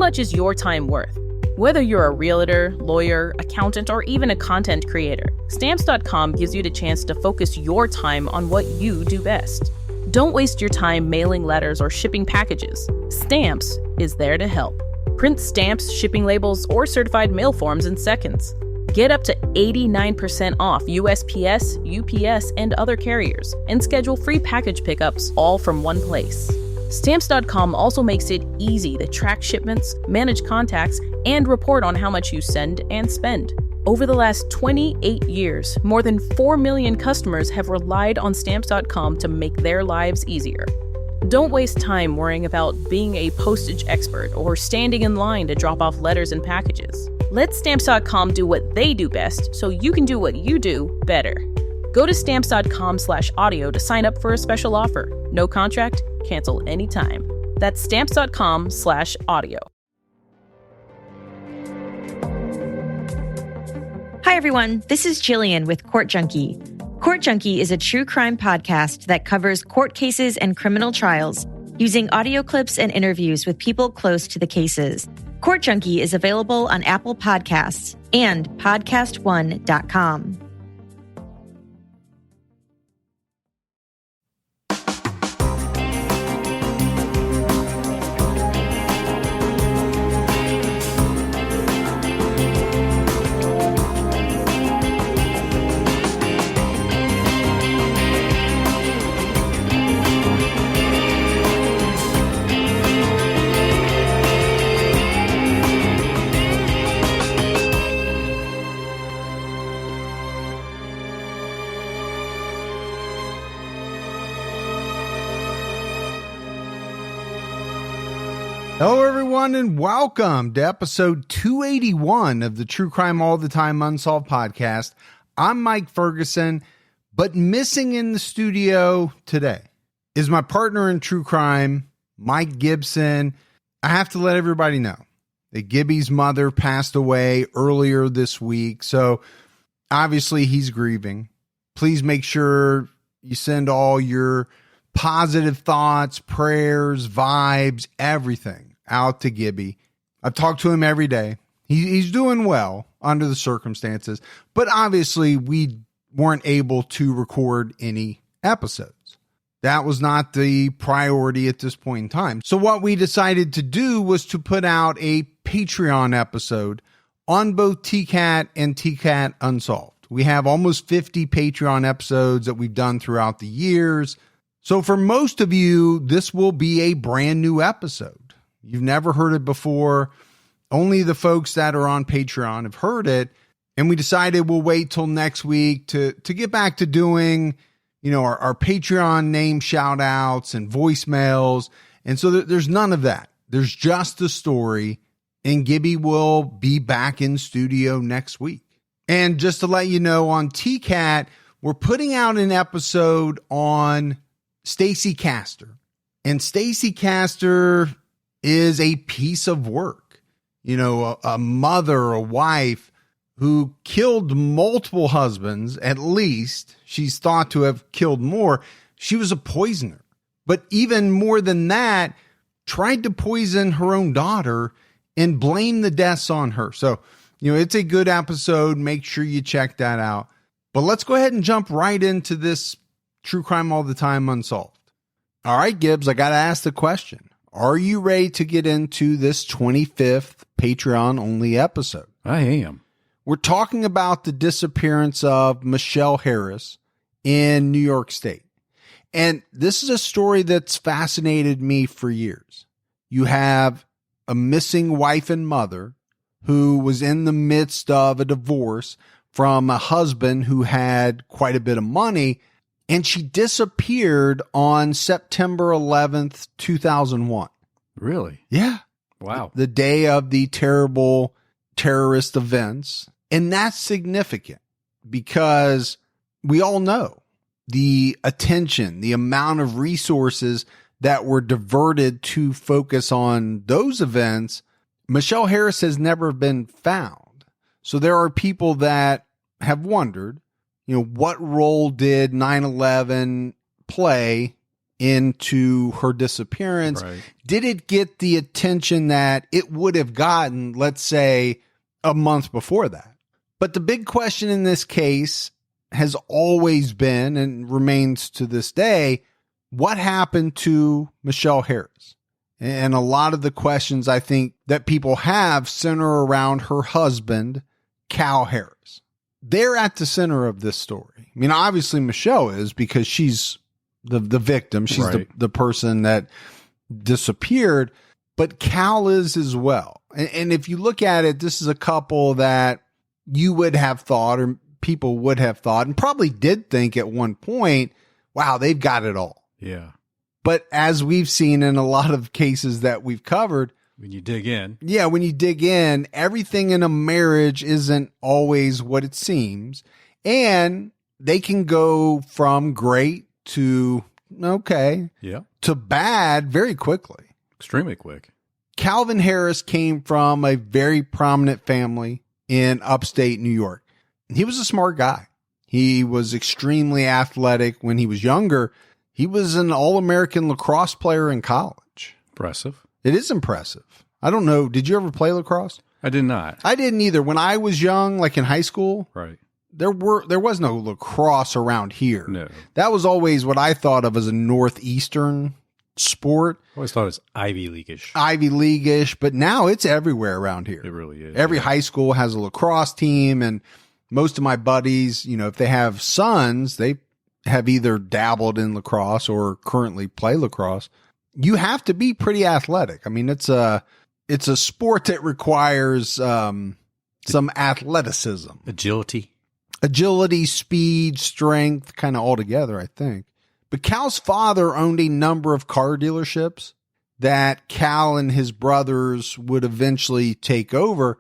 much is your time worth? Whether you're a realtor, lawyer, accountant, or even a content creator, Stamps.com gives you the chance to focus your time on what you do best. Don't waste your time mailing letters or shipping packages. Stamps is there to help. Print stamps, shipping labels, or certified mail forms in seconds. Get up to 89% off USPS, UPS, and other carriers, and schedule free package pickups all from one place. Stamps.com also makes it easy to track shipments, manage contacts, and report on how much you send and spend. Over the last 28 years, more than 4 million customers have relied on Stamps.com to make their lives easier. Don't waste time worrying about being a postage expert or standing in line to drop off letters and packages. Let Stamps.com do what they do best so you can do what you do better. Go to Stamps.com/audio to sign up for a special offer. No contract, cancel anytime. That's Stamps.com/audio. Hi, everyone. This is Jillian with Court Junkie. Court Junkie is a true crime podcast that covers court cases and criminal trials using audio clips and interviews with people close to the cases. Court Junkie is available on Apple Podcasts and podcastone.com. Hello, everyone, and welcome to episode 281 of the True Crime All the Time Unsolved podcast. I'm Mike Ferguson, but missing in the studio today is my partner in true crime, Mike Gibson. I have to let everybody know that Gibby's mother passed away earlier this week, so obviously he's grieving. Please make sure you send all your positive thoughts, prayers, vibes, everything out to Gibby. I've talked to him every day. He's doing well under the circumstances, but obviously we weren't able to record any episodes. That was not the priority at this point in time. So what we decided to do was to put out a Patreon episode on both TCAT and TCAT Unsolved. We have almost 50 Patreon episodes that we've done throughout the years. So for most of you, this will be a brand new episode. You've never heard it before. Only the folks that are on Patreon have heard it. And we decided we'll wait till next week to get back to doing, our Patreon name shout outs and voicemails. And so there's none of that. There's just the story, and Gibby will be back in studio next week. And just to let you know, on TCAT, we're putting out an episode on Stacey Castor. And Stacey Castor is a piece of work. A mother, a wife who killed multiple husbands, at least. She's thought to have killed more. She was a poisoner. But even more than that, tried to poison her own daughter and blame the deaths on her. So, it's a good episode. Make sure you check that out. But let's go ahead and jump right into this True Crime All the Time Unsolved. All right, Gibbs, I got to ask the question. Are you ready to get into this 25th Patreon-only episode? I am. We're talking about the disappearance of Michele Harris in New York State. And this is a story that's fascinated me for years. You have a missing wife and mother who was in the midst of a divorce from a husband who had quite a bit of money, and she disappeared on September 11th, 2001. Really? Yeah. Wow. The day of the terrible terrorist events. And that's significant because we all know the attention, the amount of resources that were diverted to focus on those events. Michele Harris has never been found. So there are people that have wondered, what role did 9/11 play into her disappearance? Right. Did it get the attention that it would have gotten, let's say, a month before that? But the big question in this case has always been, and remains to this day, what happened to Michele Harris? And a lot of the questions I think that people have center around her husband, Cal Harris. They're at the center of this story. I mean, obviously Michele is, because she's the victim. She's Right. the person that disappeared, but Cal is as well. And if you look at it, this is a couple that you would have thought, or people would have thought, and probably did think at one point, wow, they've got it all. Yeah. But as we've seen in a lot of cases that we've covered, When you dig in. yeah, when you dig in, everything in a marriage isn't always what it seems. And they can go from great to okay Yeah. to bad very quickly. Extremely quick. Calvin Harris came from a very prominent family in upstate New York. He was a smart guy. He was extremely athletic when he was younger. He was an All-American lacrosse player in college. Impressive. It is impressive. I don't know. Did you ever play lacrosse? I did not. I didn't either. When I was young, like in high school, Right. there was no lacrosse around here. No. That was always what I thought of as a Northeastern sport, I always thought it was Ivy League-ish. Ivy League-ish, but now it's everywhere around here. It really is. Every Yeah. high school has a lacrosse team, and most of my buddies, if they have sons, they have either dabbled in lacrosse or currently play lacrosse. You have to be pretty athletic. I mean, it's a sport that requires some athleticism, Agility. speed, strength, kind of all together, I think. But Cal's father owned a number of car dealerships that Cal and his brothers would eventually take over.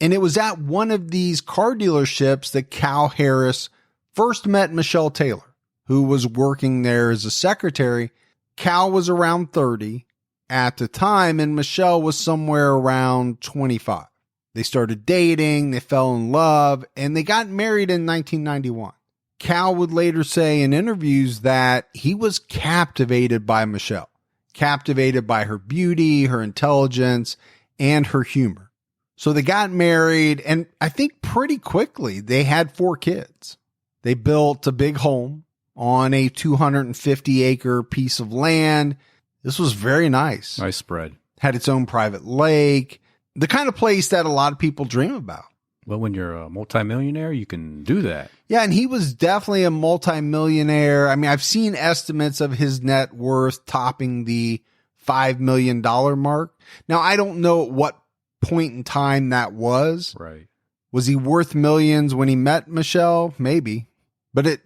And it was at one of these car dealerships that Cal Harris first met Michele Taylor, who was working there as a secretary. Cal was around 30 at the time, and Michele was somewhere around 25. They started dating, they fell in love, and they got married in 1991. Cal would later say in interviews that he was captivated by Michele, captivated by her beauty, her intelligence, and her humor. So they got married, and I think pretty quickly they had 4 kids. They built a big home on a 250-acre piece of land. This was very nice. Nice spread. Had its own private lake, the kind of place that a lot of people dream about. Well, when you're a multimillionaire, you can do that. Yeah, and he was definitely a multimillionaire. I mean, I've seen estimates of his net worth topping the $5 million mark. Now, I don't know at what point in time that was. Right. Was he worth millions when he met Michele? Maybe. But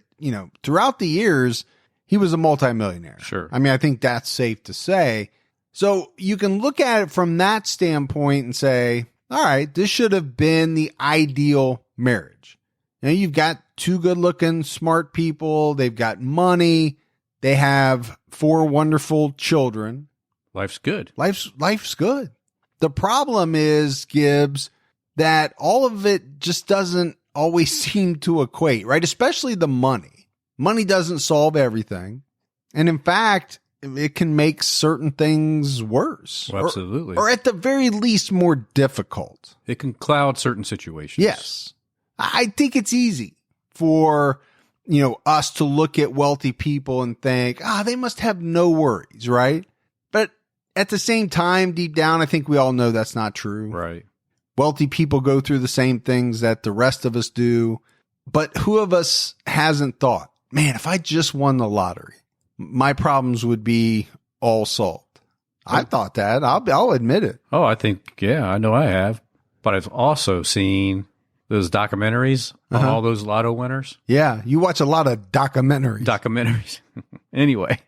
throughout the years, he was a multimillionaire. Sure. I mean, I think that's safe to say. So you can look at it from that standpoint and say, all right, this should have been the ideal marriage. Now you've got 2 good-looking, smart people. They've got money. They have 4 wonderful children. Life's good. Life's good. The problem is, Gibbs, that all of it just doesn't always seem to equate, right? Especially the money. Money doesn't solve everything. And in fact, it can make certain things worse. Well, absolutely. Or at the very least, more difficult. It can cloud certain situations. Yes. I think it's easy for, us to look at wealthy people and think, they must have no worries, right? But at the same time, deep down, I think we all know that's not true. Right. Wealthy people go through the same things that the rest of us do. But who of us hasn't thought, man, if I just won the lottery, my problems would be all solved? I thought that. I'll admit it. Oh, I think, I know I have. But I've also seen those documentaries on all those lotto winners. Yeah, you watch a lot of documentaries. Anyway,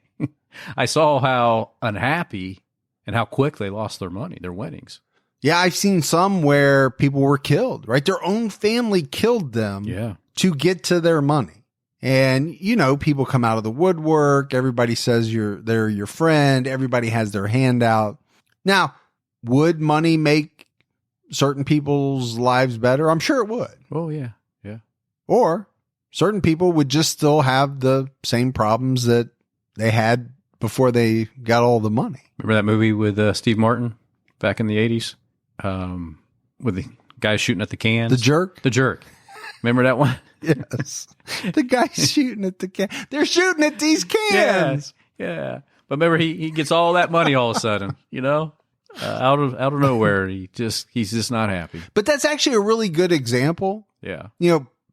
I saw how unhappy and how quick they lost their money, their winnings. Yeah, I've seen some where people were killed, right? Their own family killed them to get to their money. And, people come out of the woodwork. Everybody says they're your friend. Everybody has their hand out. Now, would money make certain people's lives better? I'm sure it would. Oh, yeah. Or certain people would just still have the same problems that they had before they got all the money. Remember that movie with Steve Martin back in the 80s? With the guy shooting at the cans? The Jerk? The Jerk. Remember that one? Yes. The guy's shooting at the can. They're shooting at these cans. Yeah. But remember, he gets all that money all of a sudden, out of nowhere. He's just not happy. But that's actually a really good example. Yeah.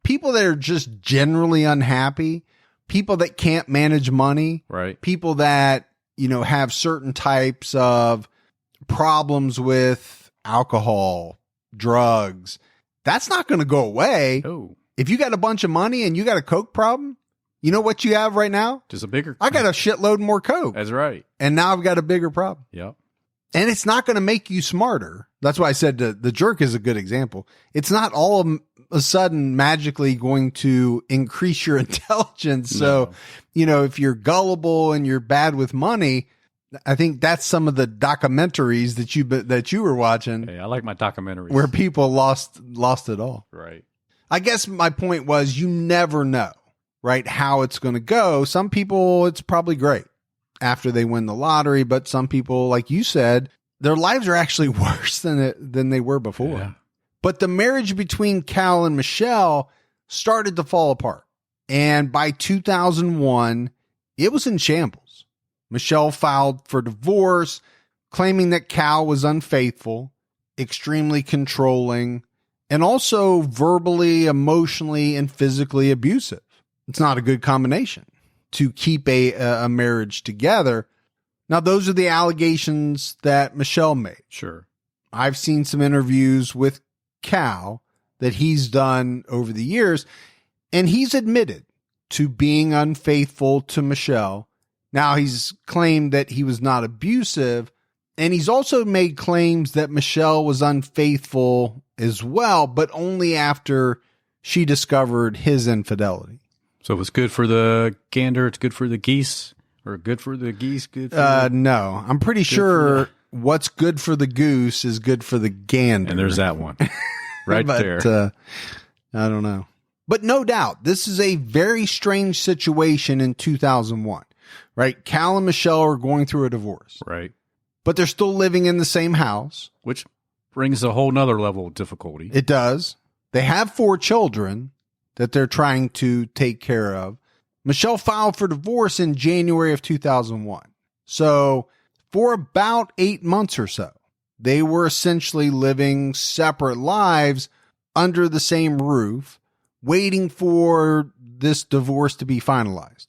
People that are just generally unhappy, people that can't manage money, right? People that, have certain types of problems with alcohol, drugs. That's not going to go away. Oh. If you got a bunch of money and you got a Coke problem, you know what you have right now? Just a bigger. I got a shitload more Coke. That's right. And now I've got a bigger problem. Yep. And it's not going to make you smarter. That's why I said the Jerk is a good example. It's not all of a sudden magically going to increase your intelligence. So, if you're gullible and you're bad with money, I think that's some of the documentaries that you were watching. Hey, I like my documentaries where people lost it all. Right. I guess my point was you never know, right, how it's going to go. Some people, it's probably great after they win the lottery, but some people, like you said, their lives are actually worse than they were before. Yeah. But the marriage between Cal and Michele started to fall apart. And by 2001, it was in shambles. Michele filed for divorce, claiming that Cal was unfaithful, extremely controlling, and also verbally, emotionally, and physically abusive. It's not a good combination to keep a marriage together. Now, those are the allegations that Michele made. Sure. I've seen some interviews with Cal that he's done over the years, and he's admitted to being unfaithful to Michele. Now, he's claimed that he was not abusive, and he's also made claims that Michele was unfaithful as well, but only after she discovered his infidelity. So if it's good for the gander, it's good for the geese, or good for the geese, good for no, I'm pretty sure what's good for the goose is good for the gander. And there's that one right there. I don't know. But no doubt, this is a very strange situation in 2001, right? Cal and Michele are going through a divorce. Right. But they're still living in the same house. Which brings a whole nother level of difficulty. It does. They have 4 children that they're trying to take care of. Michele filed for divorce in January of 2001. So for about 8 months or so, they were essentially living separate lives under the same roof, waiting for this divorce to be finalized.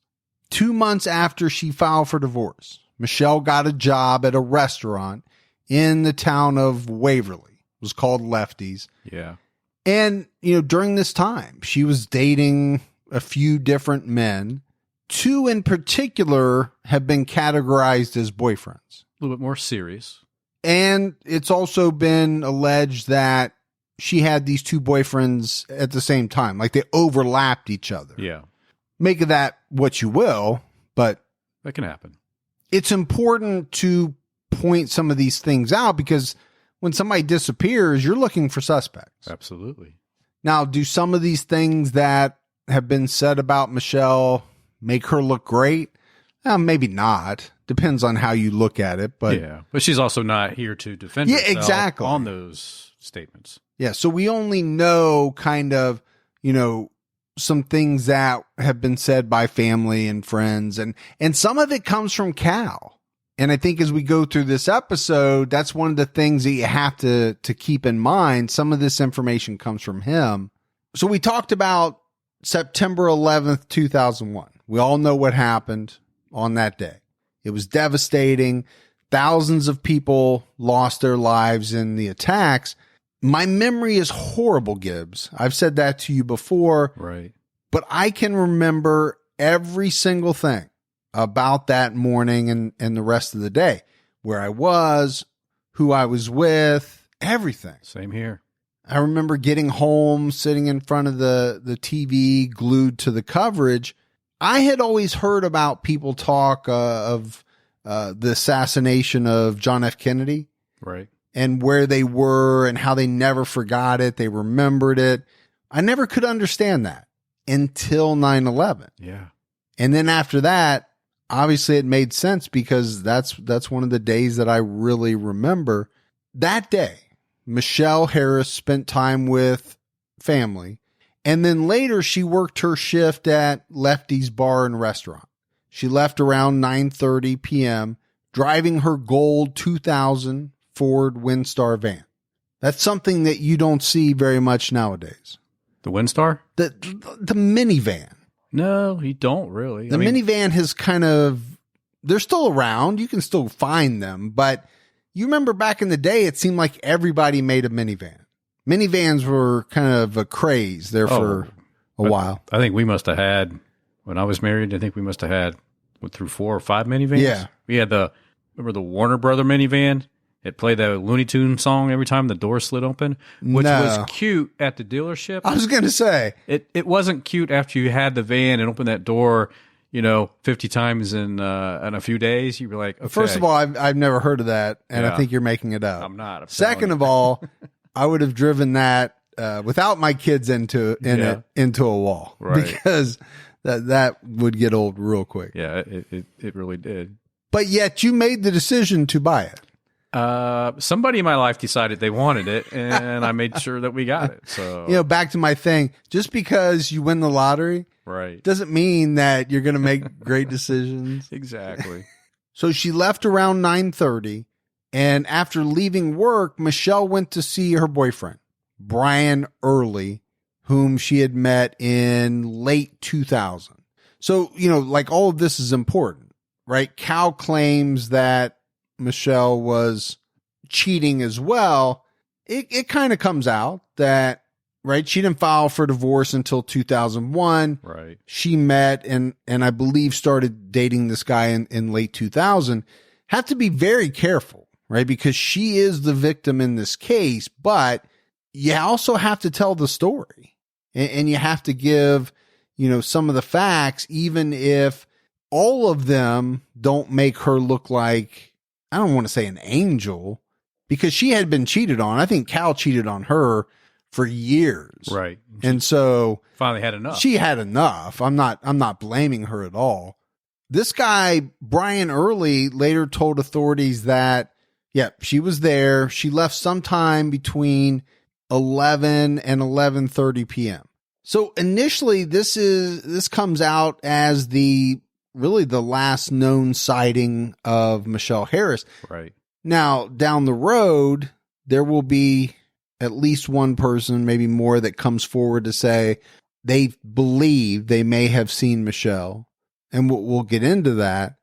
2 months after she filed for divorce, Michele got a job at a restaurant in the town of Waverly. It was called Lefty's. Yeah. And, during this time, she was dating a few different men. 2 in particular have been categorized as boyfriends. A little bit more serious. And it's also been alleged that she had these 2 boyfriends at the same time. Like they overlapped each other. Yeah. Make of that what you will, but that can happen. It's important to point some of these things out because when somebody disappears, you're looking for suspects. Absolutely. Now, do some of these things that have been said about Michele make her look great? Maybe not. Depends on how you look at it. But yeah, but she's also not here to defend herself exactly. on those statements. Yeah, so we only know kind of, some things that have been said by family and friends, and some of it comes from Cal. And I think as we go through this episode, that's one of the things that you have to keep in mind. Some of this information comes from him. So we talked about September 11th, 2001. We all know what happened on that day. It was devastating. Thousands of people lost their lives in the attacks. My memory is horrible, Gibbs. I've said that to you before. Right. But I can remember every single thing about that morning and the rest of the day. Where I was, who I was with, everything. Same here. I remember getting home, sitting in front of the TV, glued to the coverage. I had always heard about people talk of the assassination of John F. Kennedy. Right. And where they were and how they never forgot it. They remembered it. I never could understand that until 9/11. Yeah. And then after that, obviously it made sense because that's one of the days that I really remember. That day, Michele Harris spent time with family, and then later she worked her shift at Lefty's Bar and Restaurant. She left around 9:30 p.m., driving her gold 2000 Ford Windstar van. That's something that you don't see very much nowadays. The Windstar? The minivan. No, you don't really. The minivan has they're still around. You can still find them, but you remember back in the day, it seemed like everybody made a minivan. Minivans were kind of a craze there for a while. I think we must have had, when I was married, I think we must have had, through 4 or 5 minivans? Yeah. We had remember the Warner Brother minivan? It played the Looney Tunes song every time the door slid open, which was cute at the dealership. I was going to say. It wasn't cute after you had the van and opened that door, 50 times in a few days. You were like, okay. First of all, I've never heard of that, and I think you're making it up. I'm not. Second of all, I would have driven that without my kids into a wall, right? Because that would get old real quick. Yeah, it really did. But yet you made the decision to buy it. Somebody in my life decided they wanted it, and I made sure that we got it. So back to my thing. Just because you win the lottery, right, doesn't mean that you're going to make great decisions. Exactly. So she left around 9:30, and after leaving work, Michele went to see her boyfriend, Brian Early, whom she had met in late 2000. So, like all of this is important, right? Cal claims that Michele was cheating as well. It kind of comes out that, right, she didn't file for divorce until 2001. Right. She met and I believe started dating this guy in late 2000. Have to be very careful, right? Because she is the victim in this case, but you also have to tell the story and you have to give, some of the facts, even if all of them don't make her look like, I don't want to say an angel, because she had been cheated on. I think Cal cheated on her for years. Right. And so finally had enough. She had enough. I'm not blaming her at all. This guy, Brian Early, later told authorities that, she was there. She left sometime between 11 and 11:30 p.m. So initially this comes out as really the last known sighting of Michele Harris. Right. Now, down the road, there will be at least one person, maybe more, that comes forward to say they believe they may have seen Michele. And we'll get into that.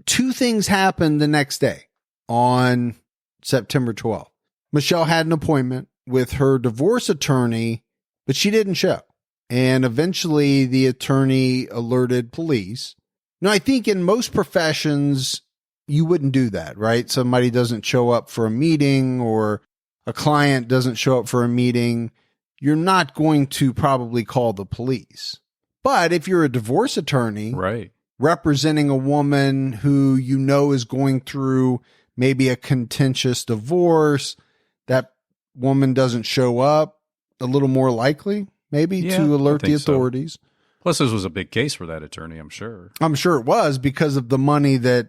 2 things happened the next day on September 12th. Michele had an appointment with her divorce attorney, but she didn't show. And eventually the attorney alerted police. Now, I think in most professions, you wouldn't do that, right? Somebody doesn't show up for a meeting or a client doesn't show up for a meeting. You're not going to probably call the police. But if you're a divorce attorney, right, representing a woman who is going through maybe a contentious divorce, that woman doesn't show up, a little more likely maybe to alert the authorities. So. Plus, this was a big case for that attorney, I'm sure. I'm sure it was because of the money that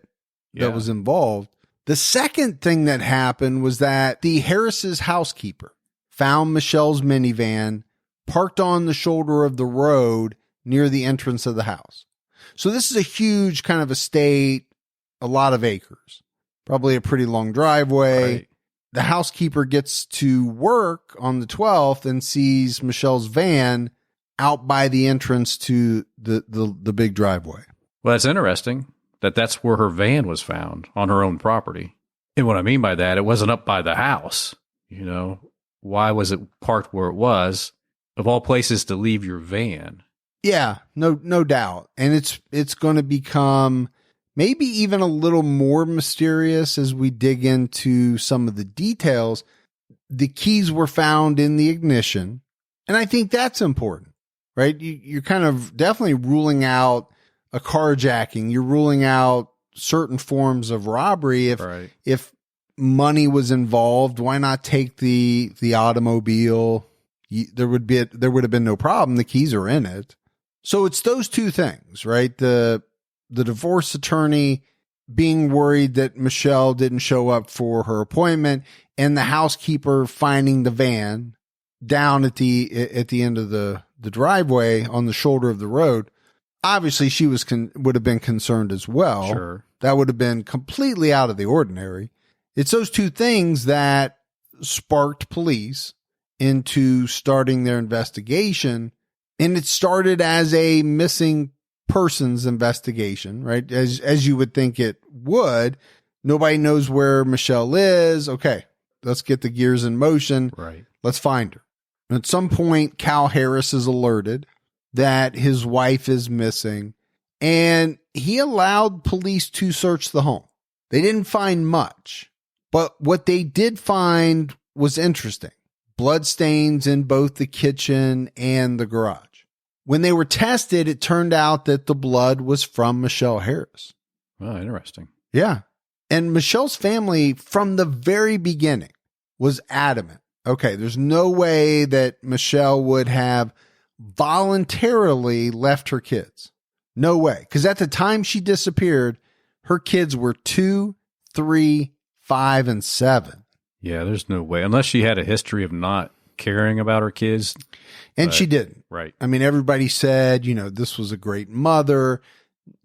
was involved. The second thing that happened was that the Harris's housekeeper found Michelle's minivan parked on the shoulder of the road near the entrance of the house. So this is a huge kind of estate, a lot of acres, probably a pretty long driveway. Right. The housekeeper gets to work on the 12th and sees Michelle's van out by the entrance to the big driveway. Well, that's interesting that's where her van was found, on her own property. And what I mean by that, it wasn't up by the house. Why was it parked where it was? Of all places to leave your van. Yeah, no doubt. And it's going to become maybe even a little more mysterious as we dig into some of the details. The keys were found in the ignition. And I think that's important, right? You're kind of definitely ruling out a carjacking. You're ruling out certain forms of robbery. If money was involved, why not take the automobile? There would have been no problem. The keys are in it. So it's those 2 things, right? The the divorce attorney being worried that Michele didn't show up for her appointment, and the housekeeper finding the van down at the end of the driveway on the shoulder of the road. Obviously, she would have been concerned as well. Sure. That would have been completely out of the ordinary. It's those two things that sparked police into starting their investigation. And it started as a missing persons investigation, right? As you would think it would. Nobody knows where Michele is. Okay, let's get the gears in motion. Right. Let's find her. And at some point, Cal Harris is alerted that his wife is missing, and he allowed police to search the home. They didn't find much, but what they did find was interesting. Bloodstains in both the kitchen and the garage. When they were tested, it turned out that the blood was from Michele Harris. Oh, interesting. Yeah. And Michele's family from the very beginning was adamant. Okay, there's no way that Michele would have voluntarily left her kids. No way. Because at the time she disappeared, her kids were 2, 3, 5, and 7. Yeah, there's no way. Unless she had a history of not caring about her kids. And she didn't. Right. I mean, everybody said, this was a great mother.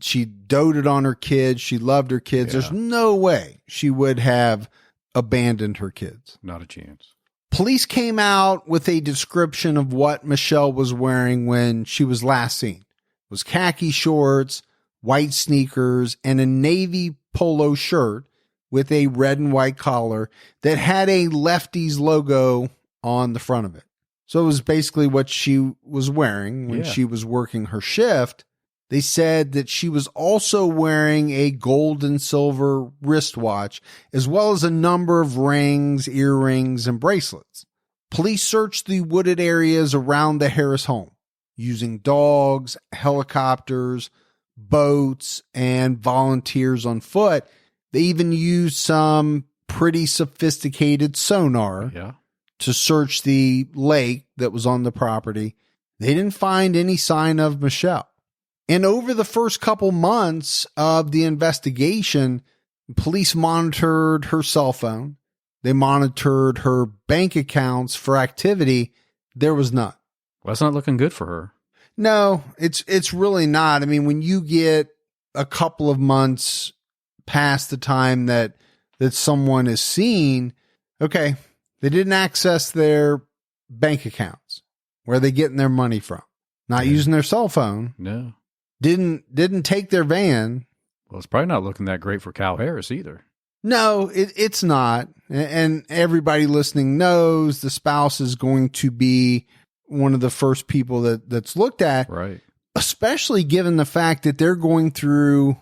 She doted on her kids. She loved her kids. Yeah. There's no way she would have abandoned her kids. Not a chance. Police came out with a description of what Michele was wearing when she was last seen. It was khaki shorts, white sneakers, and a navy polo shirt with a red and white collar that had a Lefties logo on the front of it. So it was basically what she was wearing when she was working her shift. They said that she was also wearing a gold and silver wristwatch, as well as a number of rings, earrings, and bracelets. Police searched the wooded areas around the Harris home using dogs, helicopters, boats, and volunteers on foot. They even used some pretty sophisticated sonar to search the lake that was on the property. They didn't find any sign of Michele. And over the first couple months of the investigation, police monitored her cell phone. They monitored her bank accounts for activity. There was none. Well, that's not looking good for her. No, it's really not. I mean, when you get a couple of months past the time that someone is seen, okay, they didn't access their bank accounts. Where are they getting their money from? Not using their cell phone. No. Didn't take their van. Well, it's probably not looking that great for Cal Harris either. No, it's not. And everybody listening knows the spouse is going to be one of the first people that's looked at. Right. Especially given the fact that they're going through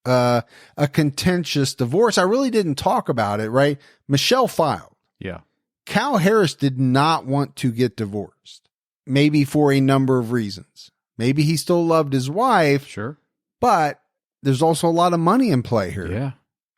a contentious divorce. I really didn't talk about it, right? Michele filed. Yeah. Cal Harris did not want to get divorced, maybe for a number of reasons. Maybe he still loved his wife. Sure. But there's also a lot of money in play here. Yeah.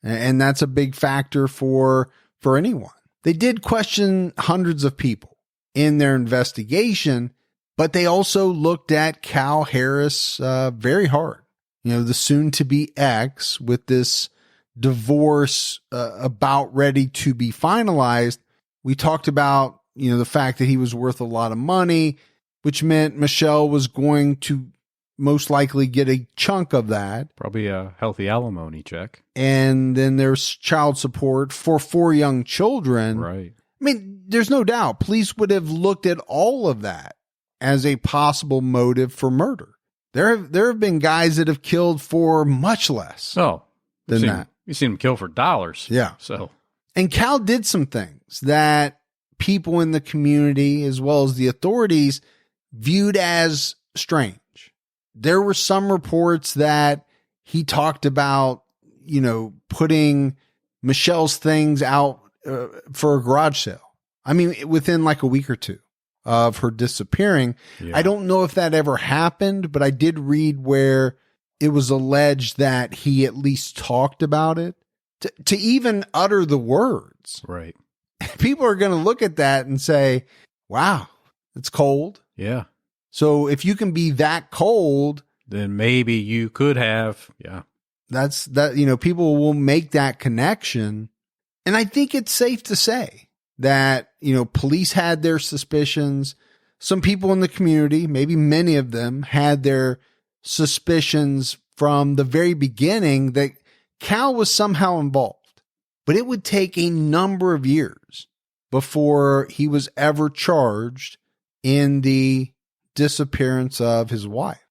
And that's a big factor for anyone. They did question hundreds of people in their investigation, but they also looked at Cal Harris very hard. The soon-to-be ex, with this divorce about ready to be finalized. We talked about, the fact that he was worth a lot of money, which meant Michele was going to most likely get a chunk of that. Probably a healthy alimony check. And then there's child support for 4 young children. Right. I mean, there's no doubt police would have looked at all of that as a possible motive for murder. There have been guys that have killed for much less than that. You've seen them kill for dollars. Yeah. So, and Cal did some things that people in the community, as well as the authorities, viewed as strange. There were some reports that he talked about, putting Michele's things out for a garage sale. I mean, within like a week or two of her disappearing. yeah. I don't know if that ever happened, but I did read where it was alleged that he at least talked about it to even utter the words. Right. People are going to look at that and say, wow, it's cold. Yeah. So if you can be that cold then maybe you could have, That's that, people will make that connection. And I think it's safe to say that, police had their suspicions. Some people in the community, maybe many of them, had their suspicions from the very beginning that Cal was somehow involved. But it would take a number of years before he was ever charged in the disappearance of his wife.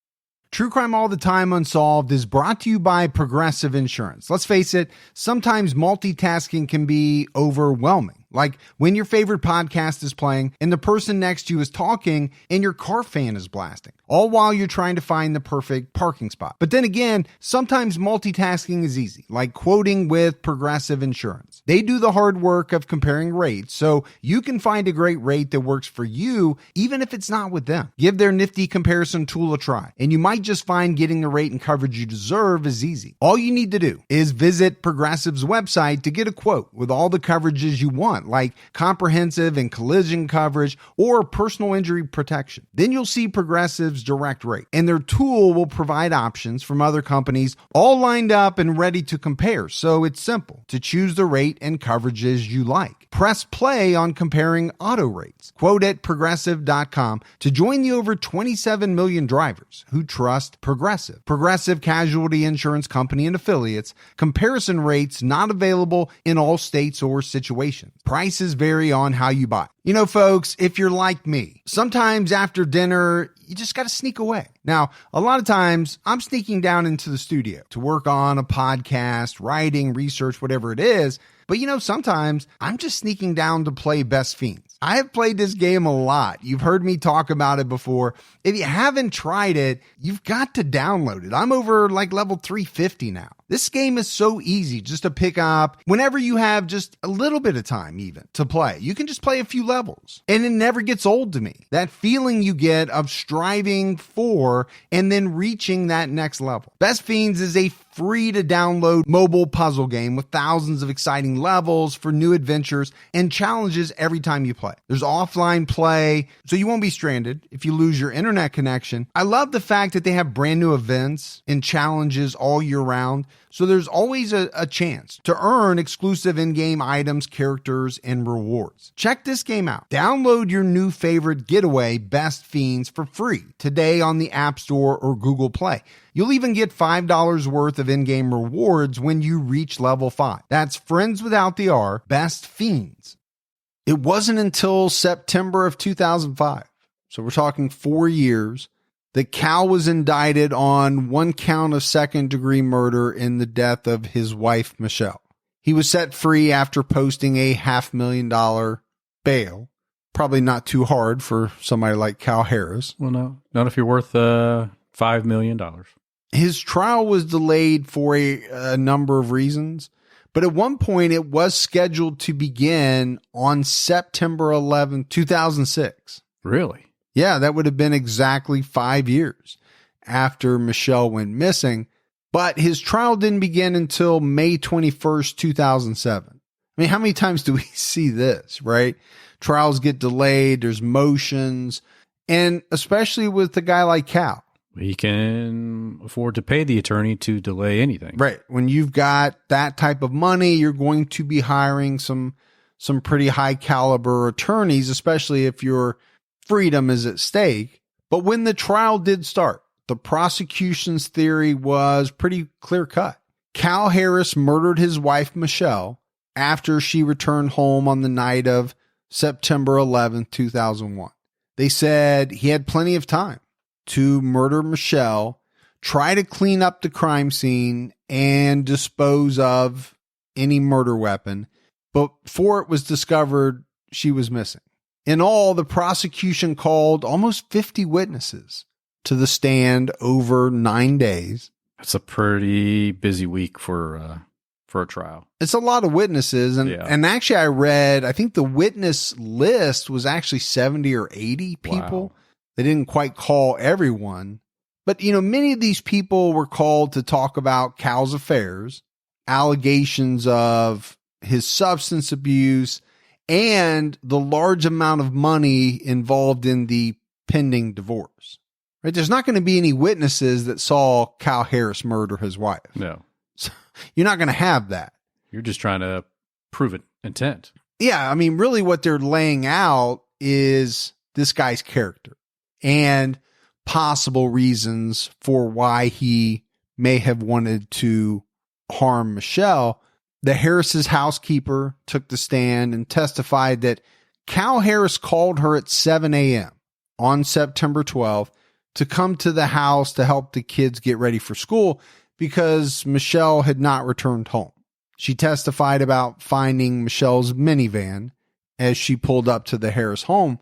True Crime All the Time Unsolved is brought to you by Progressive Insurance. Let's face it, sometimes multitasking can be overwhelming. Like when your favorite podcast is playing and the person next to you is talking and your car fan is blasting, all while you're trying to find the perfect parking spot. But then again, sometimes multitasking is easy, like quoting with Progressive Insurance. They do the hard work of comparing rates, so you can find a great rate that works for you, even if it's not with them. Give their nifty comparison tool a try, and you might just find getting the rate and coverage you deserve is easy. All you need to do is visit Progressive's website to get a quote with all the coverages you want, like comprehensive and collision coverage or personal injury protection. Then you'll see Progressive's direct rate, and their tool will provide options from other companies all lined up and ready to compare. So it's simple to choose the rate and coverages you like. Press play on comparing auto rates. Quote at progressive.com to join the over 27 million drivers who trust Progressive. Progressive Casualty Insurance Company and Affiliates. Comparison rates not available in all states or situations. Prices vary on how you buy. Folks, if you're like me, sometimes after dinner, you just got to sneak away. Now, a lot of times I'm sneaking down into the studio to work on a podcast, writing, research, whatever it is. But sometimes I'm just sneaking down to play Best Fiends. I have played this game a lot. You've heard me talk about it before. If you haven't tried it, you've got to download it. I'm over like level 350 now. This game is so easy just to pick up whenever you have just a little bit of time even to play. You can just play a few levels and it never gets old to me. That feeling you get of striving for and then reaching that next level. Best Fiends is a free to download mobile puzzle game with thousands of exciting levels for new adventures and challenges every time you play. There's offline play, so you won't be stranded if you lose your internet connection. I love the fact that they have brand new events and challenges all year round. So there's always a chance to earn exclusive in-game items, characters, and rewards. Check this game out. Download your new favorite getaway, Best Fiends, for free today on the App Store or Google Play. You'll even get $5 worth of in-game rewards when you reach level 5. That's friends without the R, Best Fiends. It wasn't until September of 2005, so we're talking 4 years, that Cal was indicted on one count of second-degree murder in the death of his wife, Michele. He was set free after posting a $500,000 bail. Probably not too hard for somebody like Cal Harris. Well, no, not if you're worth $5 million. His trial was delayed for a number of reasons, but at one point it was scheduled to begin on September 11, 2006. Really? Yeah, that would have been exactly 5 years after Michele went missing, but his trial didn't begin until May 21st, 2007. I mean, how many times do we see this, right? Trials get delayed, there's motions, and especially with a guy like Cal. He can afford to pay the attorney to delay anything. Right. When you've got that type of money, you're going to be hiring some pretty high caliber attorneys, especially if your freedom is at stake. But when the trial did start, the prosecution's theory was pretty clear cut. Cal Harris murdered his wife, Michele, after she returned home on the night of September 11th, 2001. They said he had plenty of time to murder Michele, try to clean up the crime scene, and dispose of any murder weapon. But before it was discovered, she was missing. In all, the prosecution called almost 50 witnesses to the stand over 9 days. That's a pretty busy week for a trial. It's a lot of witnesses. And actually I read, I think the witness list was actually 70 or 80 people. Wow. They didn't quite call everyone. But, many of these people were called to talk about Cal's affairs, allegations of his substance abuse, and the large amount of money involved in the pending divorce. right? There's not going to be any witnesses that saw Cal Harris murder his wife. No. So you're not going to have that. You're just trying to prove intent. Yeah, I mean, really what they're laying out is this guy's character and possible reasons for why he may have wanted to harm Michele. The Harris's housekeeper took the stand and testified that Cal Harris called her at 7 a.m. on September 12th to come to the house to help the kids get ready for school because Michele had not returned home. She testified about finding Michele's minivan as she pulled up to the Harris home.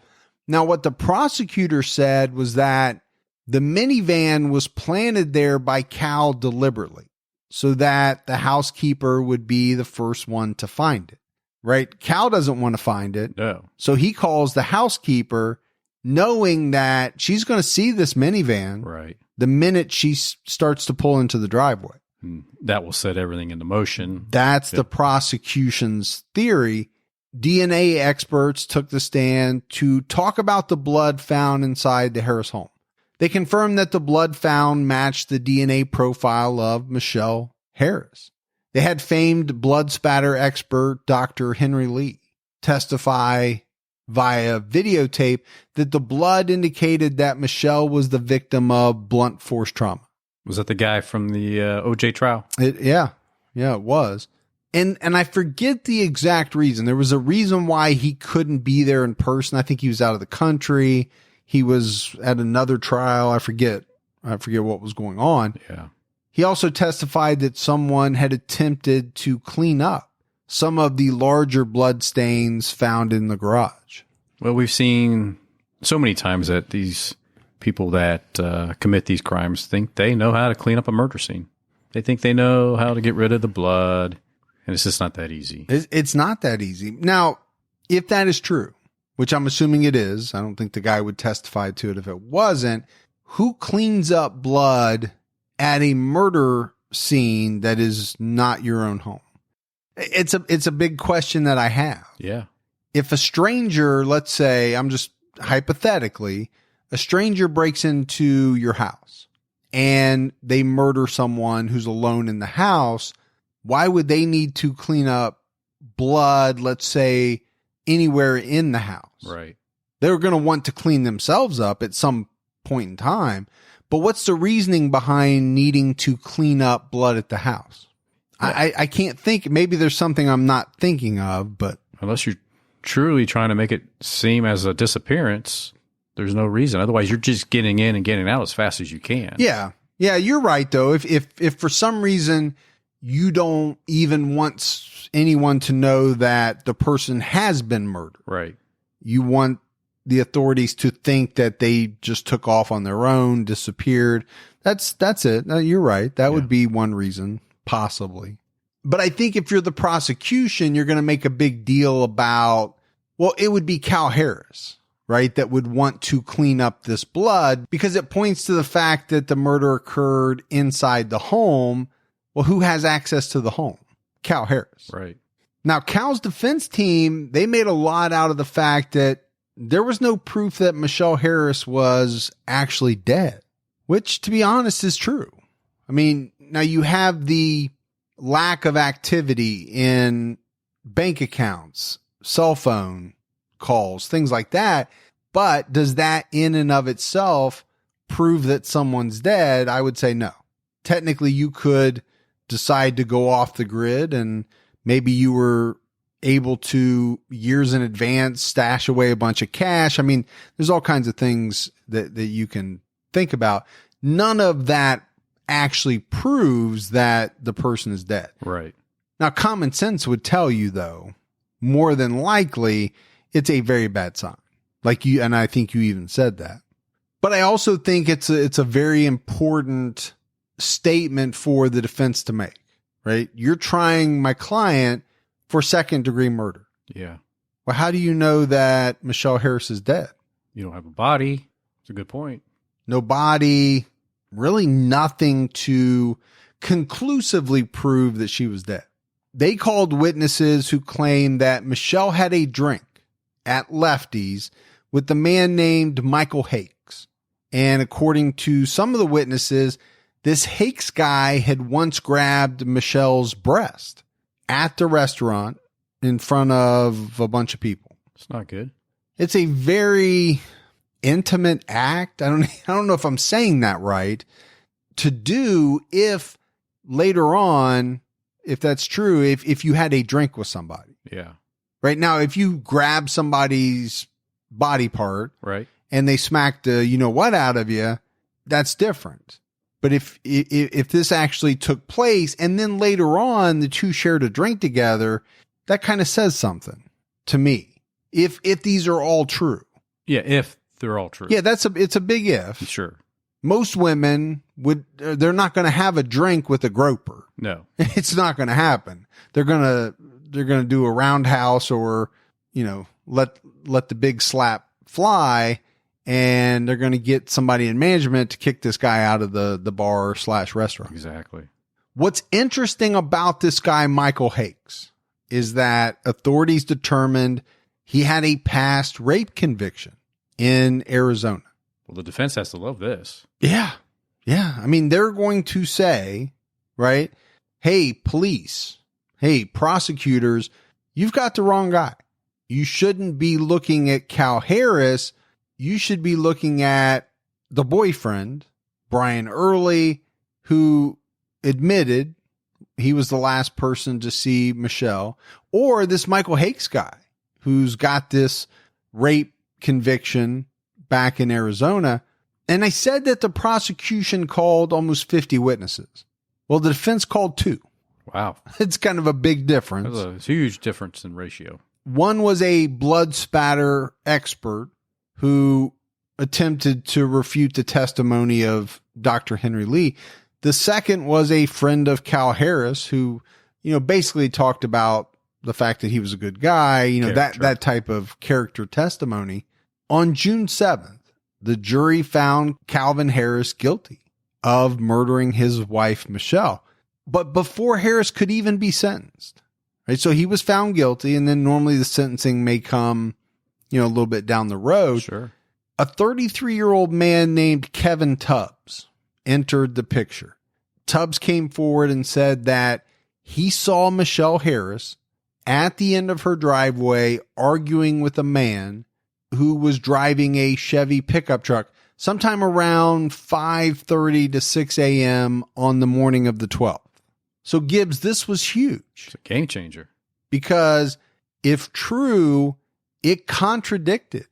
Now, what the prosecutor said was that the minivan was planted there by Cal deliberately so that the housekeeper would be the first one to find it, right? Cal doesn't want to find it. No. So he calls the housekeeper knowing that she's going to see this minivan Right. the minute she starts to pull into the driveway. And that will set everything into motion. That's the prosecution's theory. DNA experts took the stand to talk about the blood found inside the Harris home. They confirmed that the blood found matched the DNA profile of Michele Harris. They had famed blood spatter expert Dr. Henry Lee testify via videotape that the blood indicated that Michele was the victim of blunt force trauma. Was that the guy from the OJ trial? Yeah, it was. And I forget the exact reason. There was a reason why he couldn't be there in person. I think he was out of the country. He was at another trial. I forget what was going on. Yeah. He also testified that someone had attempted to clean up some of the larger blood stains found in the garage. Well, we've seen so many times that these people that commit these crimes think they know how to clean up a murder scene. They think they know how to get rid of the blood, and it's just not that easy. It's not that easy. Now, if that is true, which I'm assuming it is, I don't think the guy would testify to it if it wasn't, who cleans up blood at a murder scene that is not your own home? It's a big question that I have. Yeah. If a stranger, let's say, I'm just hypothetically, a stranger breaks into your house and they murder someone who's alone in the house, why would they need to clean up blood, let's say, anywhere in the house? Right. They're going to want to clean themselves up at some point in time. But what's the reasoning behind needing to clean up blood at the house? Yeah. I can't think. Maybe there's something I'm not thinking of, but unless you're truly trying to make it seem as a disappearance, there's no reason. Otherwise, you're just getting in and getting out as fast as you can. Yeah. Yeah, you're right, though. If for some reason you don't even want anyone to know that the person has been murdered. Right. You want the authorities to think that they just took off on their own, disappeared. That's it. No, you're right. That would be one reason, possibly. But I think if you're the prosecution, you're going to make a big deal about, well, it would be Cal Harris, right, that would want to clean up this blood because it points to the fact that the murder occurred inside the home. Well, who has access to the home? Cal Harris. Right. Now, Cal's defense team, they made a lot out of the fact that there was no proof that Michele Harris was actually dead, which, to be honest, is true. I mean, now you have the lack of activity in bank accounts, cell phone calls, things like that. But does that in and of itself prove that someone's dead? I would say no. Technically, you could decide to go off the grid and maybe you were able to years in advance stash away a bunch of cash. I mean, there's all kinds of things that you can think about. None of that actually proves that the person is dead. Right. Now, common sense would tell you, though, more than likely, it's a very bad sign. Like you, and I think you even said that. But I also think it's a very important statement for the defense to make, right? You're trying my client for second-degree murder. Yeah. Well, how do you know that Michele Harris is dead? You don't have a body. It's a good point. No body, really nothing to conclusively prove that she was dead. They called witnesses who claimed that Michele had a drink at Lefty's with the man named Michael Hakes. And according to some of the witnesses, this Hakes guy had once grabbed Michelle's breast at the restaurant in front of a bunch of people. It's not good. It's a very intimate act. I don't know if I'm saying that right, to do if later on, if that's true, if you had a drink with somebody. Yeah. Right now, if you grab somebody's body part, right, and they smack the you know what out of you, that's different. But if this actually took place and then later on the two shared a drink together, that kind of says something to me. If these are all true. Yeah, if they're all true. Yeah, it's a big if. Sure. Most women they're not going to have a drink with a groper. No. It's not going to happen. They're going to do a roundhouse or, let the big slap fly, and they're going to get somebody in management to kick this guy out of the bar / restaurant. Exactly. What's interesting about this guy, Michael Hakes, is that authorities determined he had a past rape conviction in Arizona. Well, the defense has to love this. Yeah. Yeah. I mean, they're going to say, right? Hey, police. Hey, prosecutors, you've got the wrong guy. You shouldn't be looking at Cal Harris. You should be looking at the boyfriend, Brian Early, who admitted he was the last person to see Michele, or this Michael Hakes guy who's got this rape conviction back in Arizona. And I said that the prosecution called almost 50 witnesses. Well, the defense called 2. Wow. It's kind of a big difference. That's a huge difference in ratio. One was a blood spatter expert who attempted to refute the testimony of Dr. Henry Lee. The second was a friend of Cal Harris who, basically talked about the fact that he was a good guy, that type of character testimony. On June 7th, the jury found Calvin Harris guilty of murdering his wife, Michele. But before Harris could even be sentenced, right? So he was found guilty, and then normally the sentencing may come, a little bit down the road. Sure. A 33-year-old man named Kevin Tubbs entered the picture. Tubbs came forward and said that he saw Michele Harris at the end of her driveway arguing with a man who was driving a Chevy pickup truck sometime around 5:30 to 6 a.m. on the morning of the 12th. So Gibbs, this was huge. It's a game changer. Because if true, it contradicted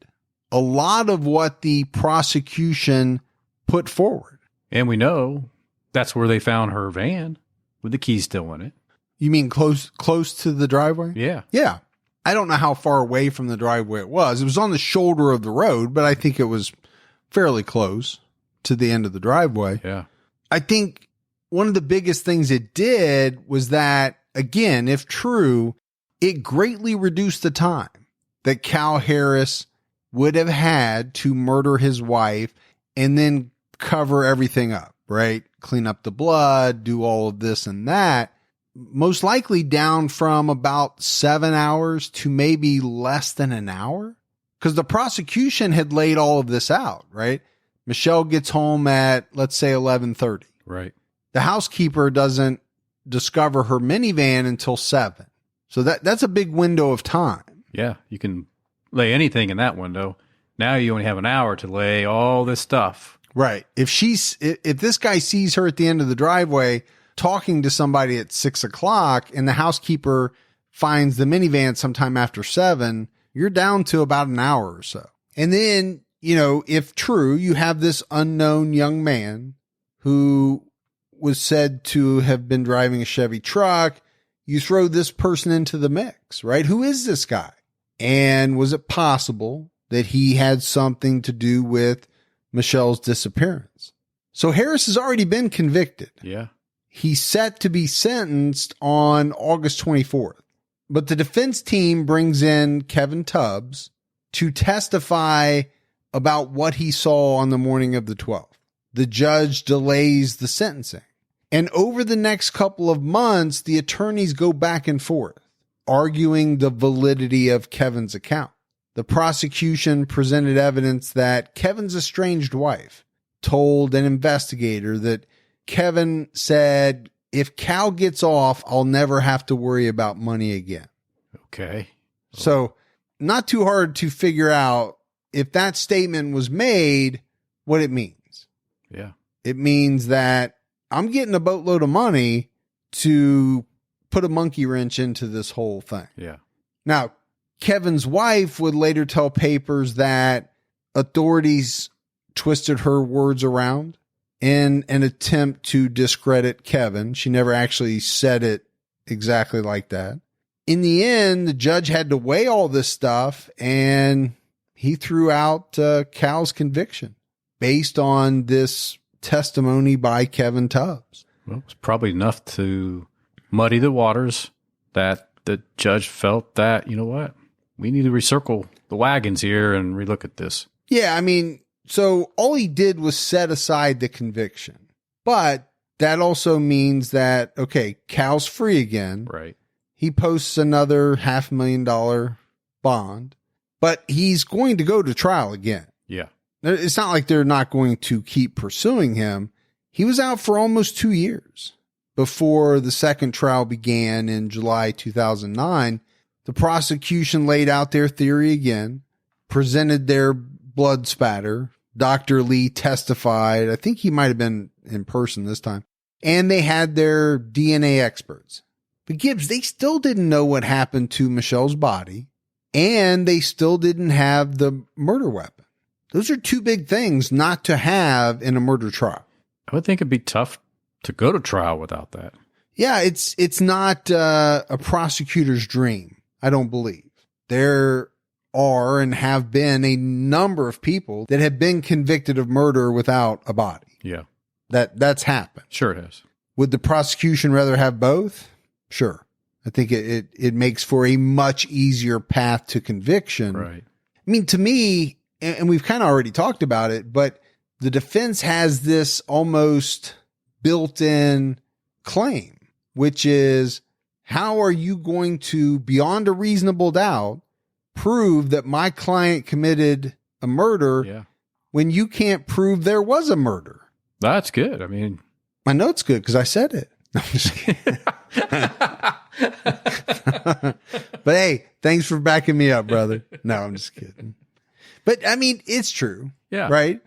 a lot of what the prosecution put forward. And we know that's where they found her van with the keys still in it. You mean close to the driveway? Yeah. Yeah. I don't know how far away from the driveway it was. It was on the shoulder of the road, but I think it was fairly close to the end of the driveway. Yeah. I think one of the biggest things it did was that, again, if true, it greatly reduced the time that Cal Harris would have had to murder his wife and then cover everything up, right? Clean up the blood, do all of this and that. Most likely down from about 7 hours to maybe less than an hour. Because the prosecution had laid all of this out, right? Michele gets home at, let's say, 11:30. Right. The housekeeper doesn't discover her minivan until 7. So that's a big window of time. Yeah. You can lay anything in that window. Now you only have an hour to lay all this stuff. Right. If this guy sees her at the end of the driveway talking to somebody at 6 o'clock and the housekeeper finds the minivan sometime after 7, you're down to about an hour or so. And then, if true, you have this unknown young man who was said to have been driving a Chevy truck. You throw this person into the mix, right? Who is this guy? And was it possible that he had something to do with Michele's disappearance? So Harris has already been convicted. Yeah. He's set to be sentenced on August 24th. But the defense team brings in Kevin Tubbs to testify about what he saw on the morning of the 12th. The judge delays the sentencing. And over the next couple of months, the attorneys go back and forth, arguing the validity of Kevin's account. The prosecution presented evidence that Kevin's estranged wife told an investigator that Kevin said, if Cal gets off, I'll never have to worry about money again. Okay. So not too hard to figure out if that statement was made, what it means. Yeah. It means that I'm getting a boatload of money to put a monkey wrench into this whole thing. Yeah. Now, Kevin's wife would later tell papers that authorities twisted her words around in an attempt to discredit Kevin. She never actually said it exactly like that. In the end, the judge had to weigh all this stuff, and he threw out Cal's conviction based on this testimony by Kevin Tubbs. Well, it was probably enough to muddy the waters that the judge felt that, you know what, we need to recircle the wagons here and relook at this. Yeah, I mean, so all he did was set aside the conviction. But that also means that, okay, Cal's free again. Right. He posts another $500,000 bond, but he's going to go to trial again. Yeah. It's not like they're not going to keep pursuing him. He was out for almost 2 years before the second trial began in July 2009. The prosecution laid out their theory again, presented their blood spatter. Dr. Lee testified. I think he might have been in person this time. And they had their DNA experts. But Gibbs, they still didn't know what happened to Michelle's body, and they still didn't have the murder weapon. Those are two big things not to have in a murder trial. I would think it'd be tough to go to trial without that. Yeah, it's not a prosecutor's dream, I don't believe. There are and have been a number of people that have been convicted of murder without a body. Yeah. That's happened. Sure it has. Would the prosecution rather have both? Sure. I think it makes for a much easier path to conviction. Right. I mean, to me, and we've kind of already talked about it, but the defense has this almost built-in claim, which is, how are you going to, beyond a reasonable doubt, prove that my client committed a murder when you can't prove there was a murder? That's good. I mean, my note's good because I said it. No, I'm just kidding. But hey, thanks for backing me up, brother. No, I'm just kidding. But I mean, it's true. Yeah. Right?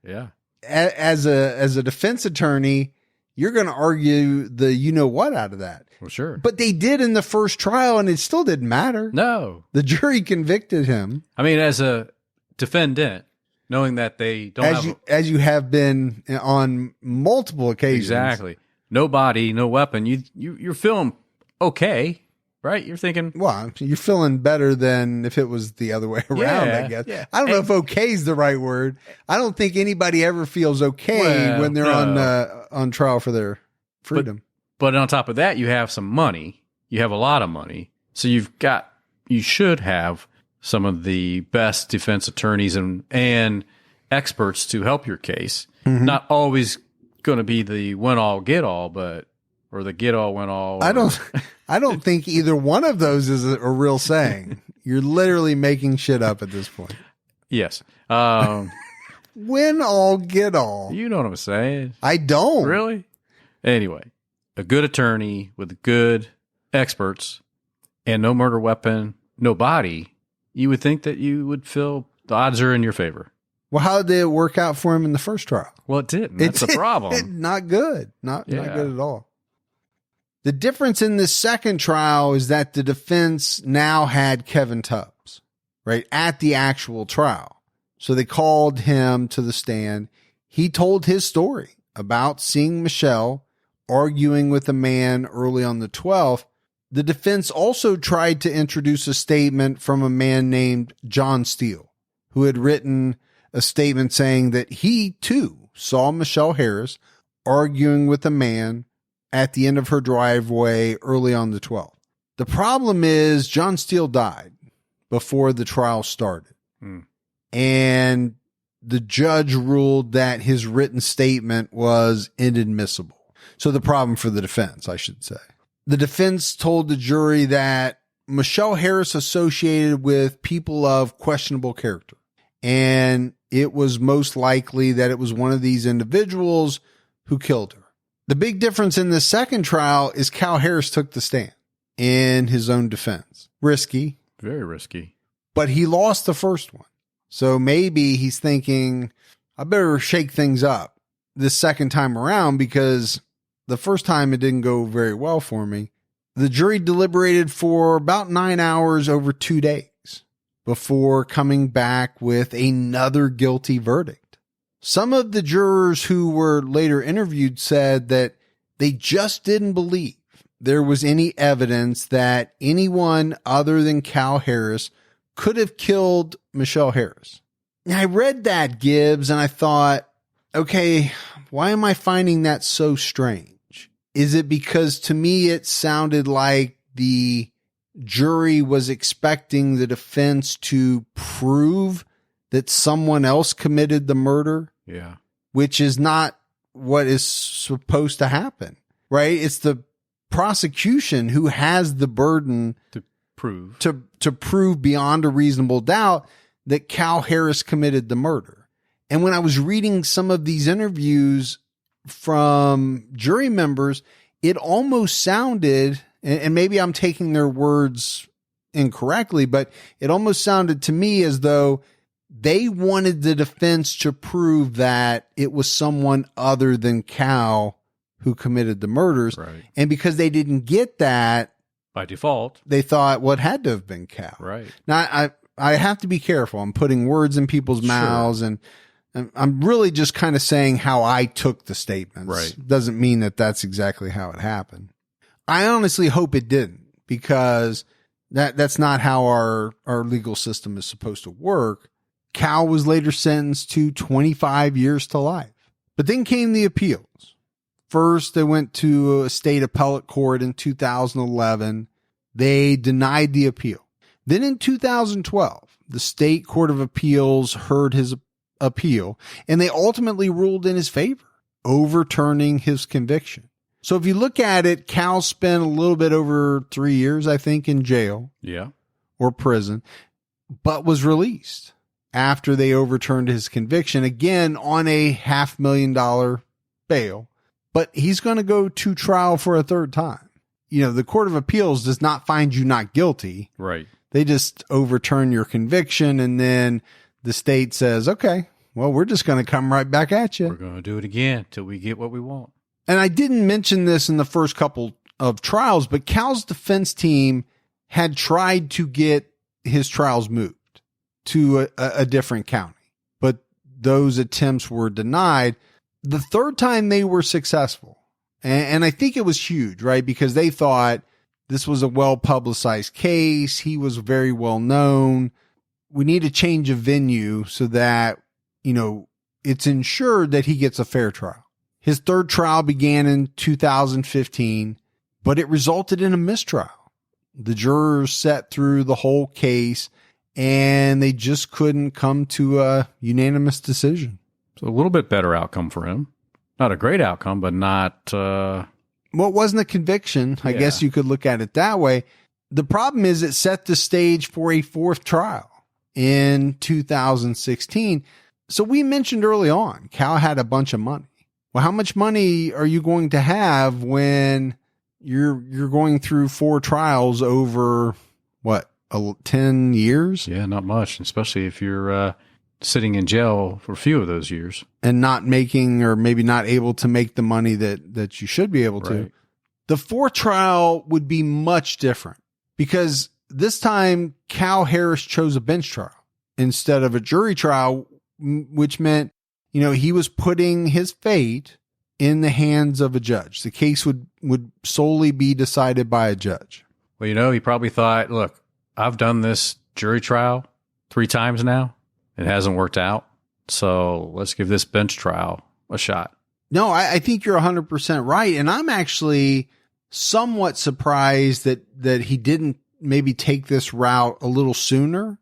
Yeah. As a defense attorney, you're going to argue the you know what out of that. Well, sure. But they did in the first trial, and it still didn't matter. No. The jury convicted him. I mean, as a defendant, knowing that they don't as you have been on multiple occasions. Exactly. No body, no weapon. You're feeling okay, right? You're thinking, well, you're feeling better than if it was the other way around, I guess. Yeah. I don't know if okay is the right word. I don't think anybody ever feels okay when they're on trial for their freedom. But on top of that, you have some money. You have a lot of money. So you should have some of the best defense attorneys and experts to help your case. Mm-hmm. Not always going to be the win all get all, or the get all win all. I don't think either one of those is a real saying. You're literally making shit up at this point. Yes. Win all get all. You know what I'm saying? I don't. Really? Anyway, a good attorney with good experts and no murder weapon, no body, you would think that you would feel the odds are in your favor. Well, how did it work out for him in the first trial? Well, it didn't. That's the problem. Not good. Not good at all. The difference in the second trial is that the defense now had Kevin Tubbs, right, at the actual trial. So they called him to the stand. He told his story about seeing Michele arguing with a man early on the 12th. The defense also tried to introduce a statement from a man named John Steele, who had written a statement saying that he, too, saw Michele Harris arguing with a man at the end of her driveway early on the 12th. The problem is John Steele died before the trial started. And the judge ruled that his written statement was inadmissible. So the problem for the defense, I should say. The defense told the jury that Michele Harris associated with people of questionable character and it was most likely that it was one of these individuals who killed her. The big difference in the second trial is Cal Harris took the stand in his own defense. Risky. Very risky. But he lost the first one. So maybe he's thinking, I better shake things up this second time around because the first time it didn't go very well for me. The jury deliberated for about 9 hours over 2 days before coming back with another guilty verdict. Some of the jurors who were later interviewed said that they just didn't believe there was any evidence that anyone other than Cal Harris could have killed Michele Harris. Now, I read that, Gibbs, and I thought, okay, why am I finding that so strange? Is it because to me it sounded like the jury was expecting the defense to prove that someone else committed the murder? Yeah. Which is not what is supposed to happen, right? It's the prosecution who has the burden To prove. to prove beyond a reasonable doubt that Cal Harris committed the murder. And when I was reading some of these interviews from jury members, it almost sounded, and maybe I'm taking their words incorrectly, but it almost sounded to me as though they wanted the defense to prove that it was someone other than Cal who committed the murders. Right. And because they didn't get that, By default. they thought, well, it had to have been Cal. Right. Now, I have to be careful. I'm putting words in people's mouths, and I'm really just kind of saying how I took the statements. Right. Doesn't mean that that's exactly how it happened. I honestly hope it didn't, because that's not how our legal system is supposed to work. Cal was later sentenced to 25 years to life. But then came the appeals. First, they went to a state appellate court in 2011. They denied the appeal. Then in 2012, the state court of appeals heard his appeal, and they ultimately ruled in his favor, overturning his conviction. So if you look at it, Cal spent a little bit over 3 years, I think, in jail. Yeah. Or prison, but was released after they overturned his conviction, again on a $500,000 bail. But he's going to go to trial for a third time. You know, the Court of Appeals does not find you not guilty. Right. They just overturn your conviction, and then the state says, okay, well, we're just going to come right back at you. We're going to do it again till we get what we want. And I didn't mention this in the first couple of trials, but Cal's defense team had tried to get his trials moved to a different county, but those attempts were denied. The third time they were successful. And I think it was huge, right? Because they thought this was a well-publicized case. He was very well known. We need to change a venue so that, you know, it's ensured that he gets a fair trial. His third trial began in 2015, but it resulted in a mistrial. The jurors sat through the whole case, and they just couldn't come to a unanimous decision. So a little bit better outcome for him. Not a great outcome, but not... Well, it wasn't a conviction. I guess you could look at it that way. The problem is it set the stage for a fourth trial in 2016. So we mentioned early on, Cal had a bunch of money. Well, how much money are you going to have when you're going through four trials over, 10 years? Yeah, not much, especially if you're sitting in jail for a few of those years. And not making, or maybe not able to make the money that you should be able to. Right. The fourth trial would be much different, because this time Cal Harris chose a bench trial instead of a jury trial, which meant, you know, he was putting his fate in the hands of a judge. The case would solely be decided by a judge. Well, you know, he probably thought, look, I've done this jury trial 3 times now. It hasn't worked out. So let's give this bench trial a shot. No, I think you're 100% right. And I'm actually somewhat surprised that he didn't maybe take this route a little sooner,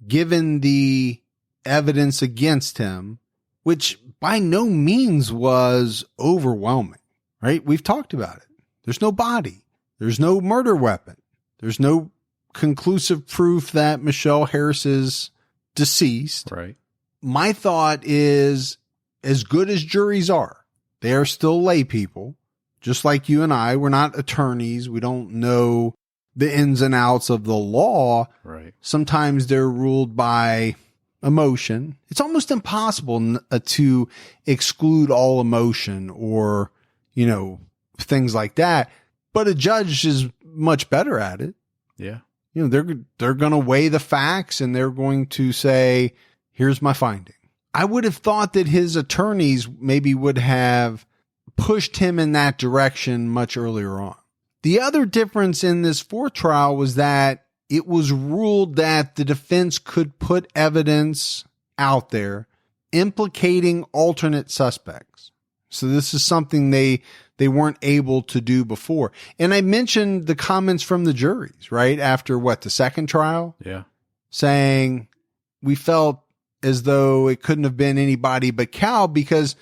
given the evidence against him, which by no means was overwhelming, right? We've talked about it. There's no body. There's no murder weapon. There's no conclusive proof that Michele Harris is deceased. Right. my thought is, as good as juries are, they are still lay people, just like you and I. We're not attorneys. We don't know the ins and outs of the law. Right. Sometimes they're ruled by emotion. It's almost impossible to exclude all emotion or, things like that. But a judge is much better at it. Yeah. They're going to weigh the facts and they're going to say, here's my finding. I would have thought that his attorneys maybe would have pushed him in that direction much earlier on. The other difference in this fourth trial was that it was ruled that the defense could put evidence out there implicating alternate suspects. So this is something they weren't able to do before. And I mentioned the comments from the juries, right? After the second trial? Yeah. Saying we felt as though it couldn't have been anybody but Cal because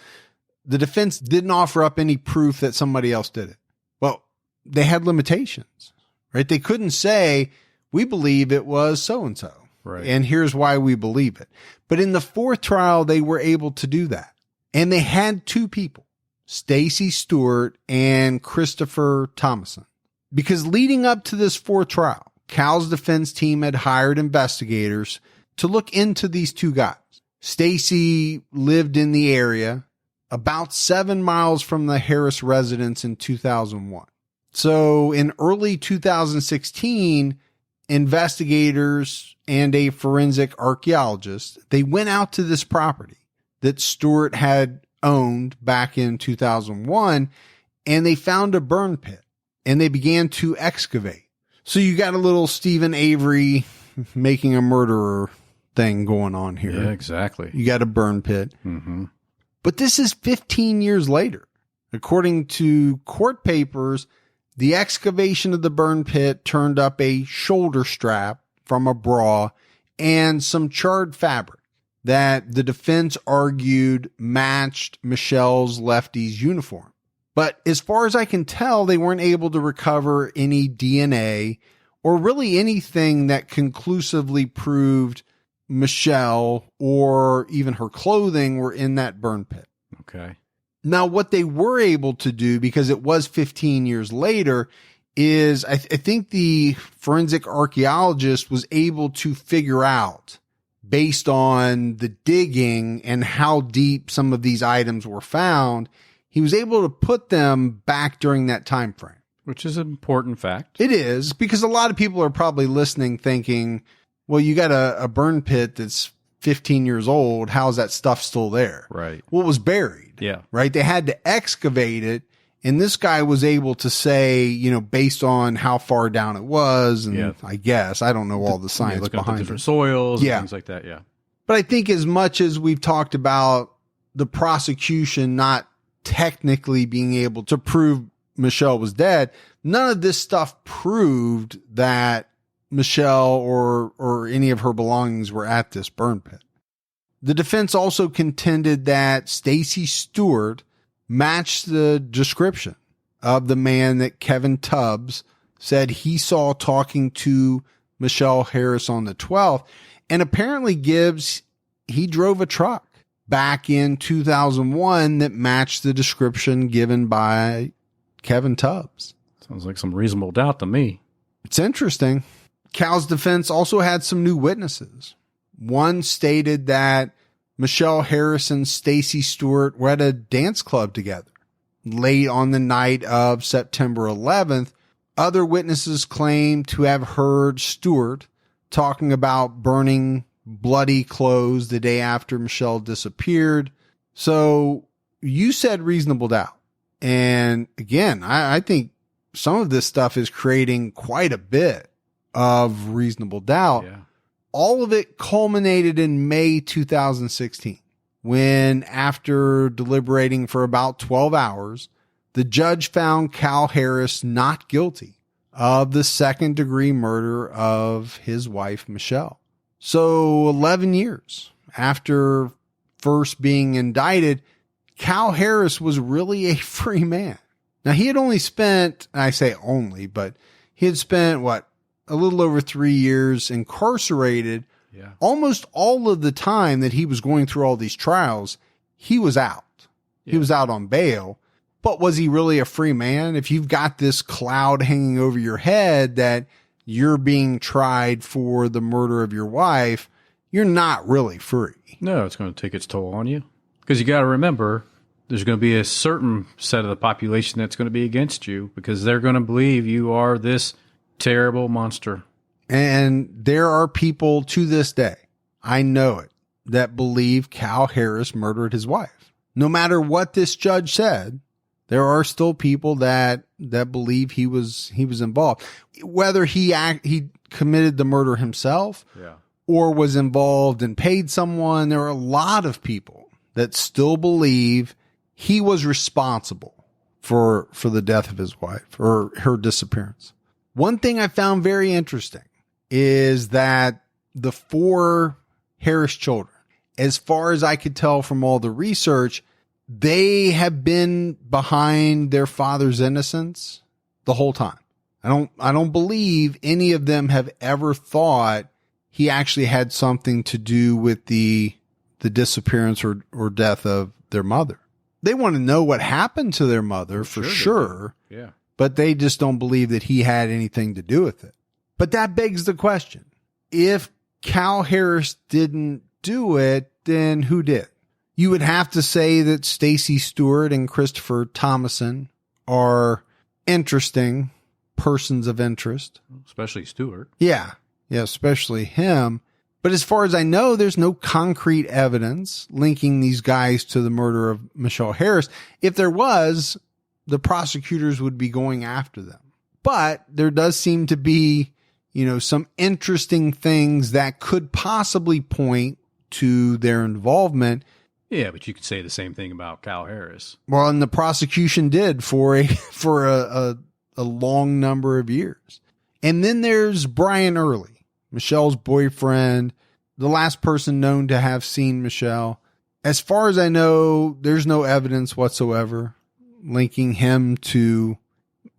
the defense didn't offer up any proof that somebody else did it. Well, they had limitations, right? They couldn't say, we believe it was so-and-so. Right. And here's why we believe it. But in the fourth trial, they were able to do that. And they had two people, Stacy Stewart and Christopher Thomason. Because leading up to this fourth trial, Cal's defense team had hired investigators to look into these two guys. Stacy lived in the area about 7 miles from the Harris residence in 2001. So in early 2016, investigators and a forensic archaeologist, they went out to this property that Stewart had owned back in 2001, and they found a burn pit and they began to excavate. So you got a little Stephen Avery making a murderer thing going on here. Yeah, exactly. You got a burn pit. Mm-hmm. But this is 15 years later. According to court papers, the excavation of the burn pit turned up a shoulder strap from a bra and some charred fabric that the defense argued matched Michelle's Lefty's uniform. But as far as I can tell, they weren't able to recover any DNA or really anything that conclusively proved Michele or even her clothing were in that burn pit. Okay. Now, what they were able to do, because it was 15 years later, is I think the forensic archaeologist was able to figure out, based on the digging and how deep some of these items were found, he was able to put them back during that time frame. Which is an important fact. It is, because a lot of people are probably listening thinking, well, you got a burn pit that's 15 years old. How's that stuff still there? Right. Well, it was buried. Yeah. Right. They had to excavate it. And this guy was able to say, based on how far down it was. And I guess, I don't know all the science behind different it. soils and things like that. Yeah. But I think as much as we've talked about the prosecution not technically being able to prove Michele was dead, none of this stuff proved that Michele or any of her belongings were at this burn pit. The defense also contended that Stacy Stewart matched the description of the man that Kevin Tubbs said he saw talking to Michele Harris on the 12th. And apparently Gibbs, he drove a truck back in 2001 that matched the description given by Kevin Tubbs. Sounds like some reasonable doubt to me. It's interesting. Cal's defense also had some new witnesses. One stated that Michele Harris and Stacy Stewart were at a dance club together late on the night of September 11th. Other witnesses claimed to have heard Stewart talking about burning bloody clothes the day after Michele disappeared. So you said reasonable doubt. And again, I think some of this stuff is creating quite a bit of reasonable doubt. Yeah. All of it culminated in May 2016, when after deliberating for about 12 hours, the judge found Cal Harris not guilty of the second-degree murder of his wife, Michele. So 11 years after first being indicted, Cal Harris was really a free man. Now, he had only spent, I say only, but he had spent, a little over 3 years incarcerated Yeah. Almost all of the time that he was going through all these trials, he was out. Yeah. He was out on bail. But was he really a free man? If you've got this cloud hanging over your head that you're being tried for the murder of your wife, you're not really free. No, it's going to take its toll on you. Because you got to remember, there's going to be a certain set of the population that's going to be against you because they're going to believe you are this terrible monster. And there are people to this day, I know it, that believe Cal Harris murdered his wife. No matter what this judge said, there are still people that believe he was involved. Whether he committed the murder himself, or was involved and paid someone, there are a lot of people that still believe he was responsible for the death of his wife or her disappearance. One thing I found very interesting is that the 4 Harris children, as far as I could tell from all the research, they have been behind their father's innocence the whole time. I don't believe any of them have ever thought he actually had something to do with the disappearance or death of their mother. They want to know what happened to their mother for sure. Yeah. But they just don't believe that he had anything to do with it. But that begs the question. If Cal Harris didn't do it, then who did? You would have to say that Stacey Stewart and Christopher Thomason are interesting persons of interest. Especially Stewart. Yeah, especially him. But as far as I know, there's no concrete evidence linking these guys to the murder of Michele Harris. If there was, the prosecutors would be going after them. But there does seem to be, some interesting things that could possibly point to their involvement. Yeah, but you could say the same thing about Cal Harris. Well, and the prosecution did for a long number of years. And then there's Brian Early, Michelle's boyfriend, the last person known to have seen Michele. As far as I know, there's no evidence whatsoever linking him to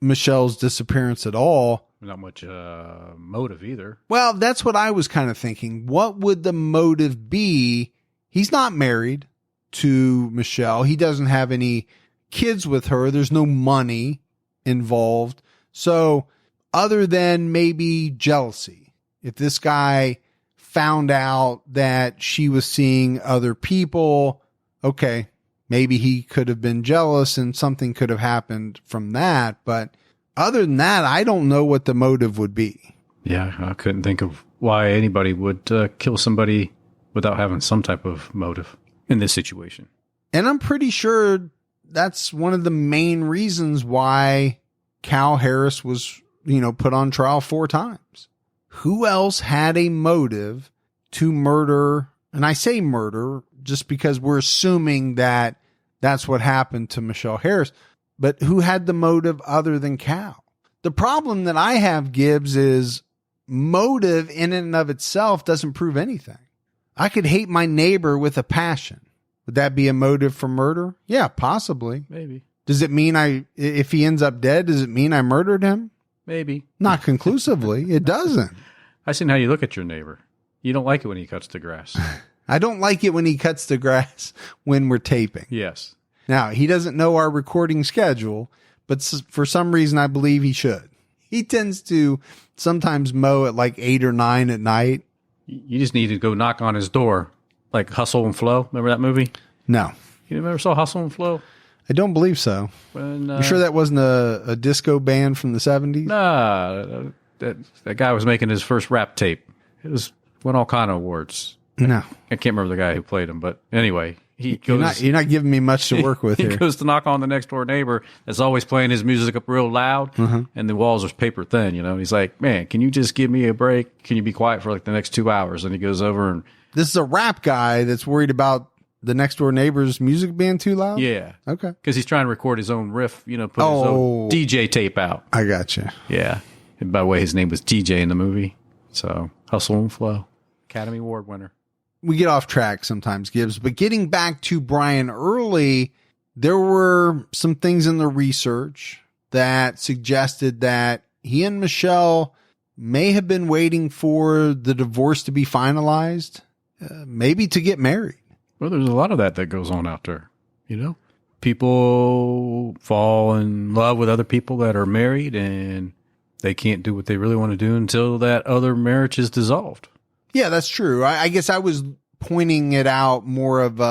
Michelle's disappearance at all. Not much motive either. Well, that's what I was kind of thinking. What would the motive be? He's not married to Michele. He doesn't have any kids with her. There's no money involved. So other than maybe jealousy, if this guy found out that she was seeing other people, okay, maybe he could have been jealous and something could have happened from that. But other than that, I don't know what the motive would be. Yeah, I couldn't think of why anybody would kill somebody without having some type of motive in this situation. And I'm pretty sure that's one of the main reasons why Cal Harris was, put on trial 4 times. Who else had a motive to murder? And I say murder just because we're assuming that that's what happened to Michele Harris. But who had the motive other than Cal? The problem that I have, Gibbs, is motive in and of itself doesn't prove anything. I could hate my neighbor with a passion. Would that be a motive for murder? Yeah, possibly. Maybe. Does it mean if he ends up dead, does it mean I murdered him? Maybe. Not conclusively. It doesn't. I seen how you look at your neighbor. You don't like it when he cuts the grass. I don't like it when he cuts the grass when we're taping. Yes. Now, he doesn't know our recording schedule, but for some reason, I believe he should. He tends to sometimes mow at like 8 or 9 at night. You just need to go knock on his door, like Hustle and Flow. Remember that movie? No. You never saw Hustle and Flow? I don't believe so. You sure that wasn't a disco band from the 70s? Nah, that guy was making his first rap tape. It won all kind of awards. No. I can't remember the guy who played him, but anyway, he goes. You're not giving me much to work with here. He goes to knock on the next door neighbor that's always playing his music up real loud, and the walls are paper thin. He's like, "Man, can you just give me a break? Can you be quiet for like the next 2 hours?" And he goes over and this is a rap guy that's worried about the next door neighbor's music being too loud. Yeah, okay, because he's trying to record his own riff. Put his own DJ tape out. I gotcha. Yeah, and by the way, his name was DJ in the movie. So Hustle and Flow, Academy Award winner. We get off track sometimes, Gibbs, but getting back to Brian Early, there were some things in the research that suggested that he and Michele may have been waiting for the divorce to be finalized, maybe to get married. Well, there's a lot of that goes on out there, you know? People fall in love with other people that are married, and they can't do what they really want to do until that other marriage is dissolved. Yeah, that's true. I guess I was pointing it out more of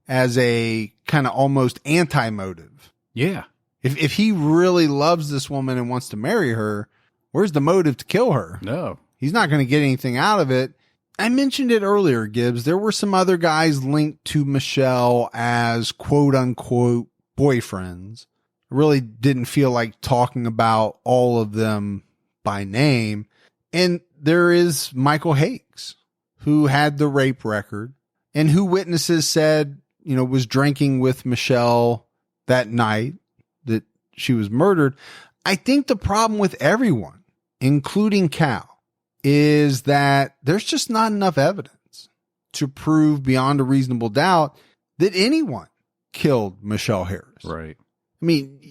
as a kind of almost anti-motive. Yeah. If he really loves this woman and wants to marry her, where's the motive to kill her? No. He's not going to get anything out of it. I mentioned it earlier, Gibbs. There were some other guys linked to Michele as quote unquote boyfriends. I really didn't feel like talking about all of them by name. And there is Michael Hakes, who had the rape record and who witnesses said, was drinking with Michele that night that she was murdered. I think the problem with everyone, including Cal, is that there's just not enough evidence to prove beyond a reasonable doubt that anyone killed Michele Harris. Right. I mean,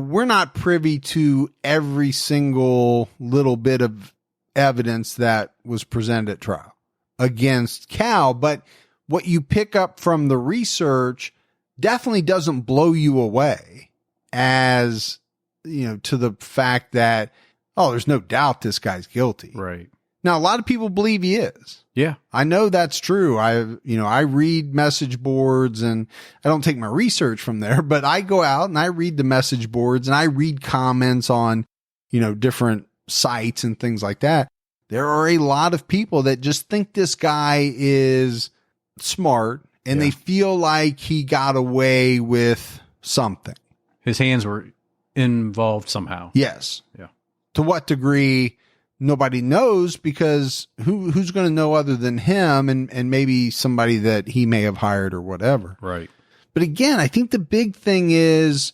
we're not privy to every single little bit of evidence that was presented at trial against Cal, but what you pick up from the research definitely doesn't blow you away as, to the fact that, there's no doubt this guy's guilty. Right. Now, a lot of people believe he is. Yeah. I know that's true. I read message boards, and I don't take my research from there, but I go out and I read the message boards and I read comments on, different sites and things like that. There are a lot of people that just think this guy is smart and they feel like he got away with something. His hands were involved somehow. Yes. Yeah. To what degree? Nobody knows, because who's going to know other than him and maybe somebody that he may have hired or whatever. Right. But again, I think the big thing is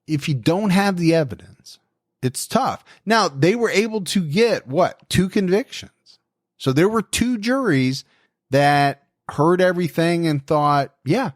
if you don't have the evidence, it's tough. Now, they were able to get 2 convictions. So there were 2 juries that heard everything and thought, yeah,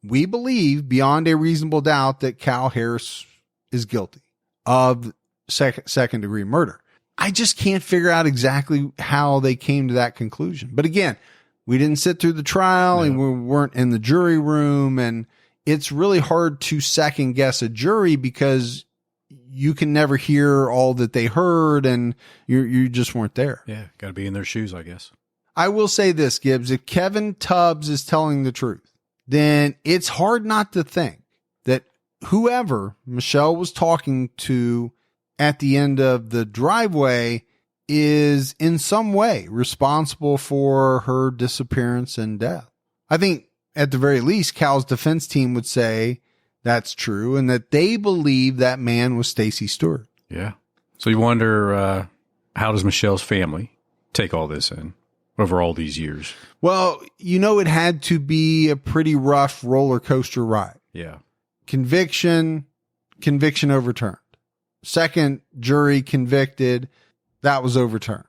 we believe beyond a reasonable doubt that Cal Harris is guilty of second degree murder. I just can't figure out exactly how they came to that conclusion. But again, we didn't sit through the trial and we weren't in the jury room. And it's really hard to second guess a jury because you can never hear all that they heard and you just weren't there. Yeah. Got to be in their shoes, I guess. I will say this, Gibbs, if Kevin Tubbs is telling the truth, then it's hard not to think that whoever Michele was talking to at the end of the driveway is in some way responsible for her disappearance and death. I think at the very least, Cal's defense team would say that's true and that they believe that man was Stacey Stewart. Yeah. So you wonder, how does Michele's family take all this in over all these years? Well, it had to be a pretty rough roller coaster ride. Yeah. Conviction overturned. Second jury convicted, that was overturned.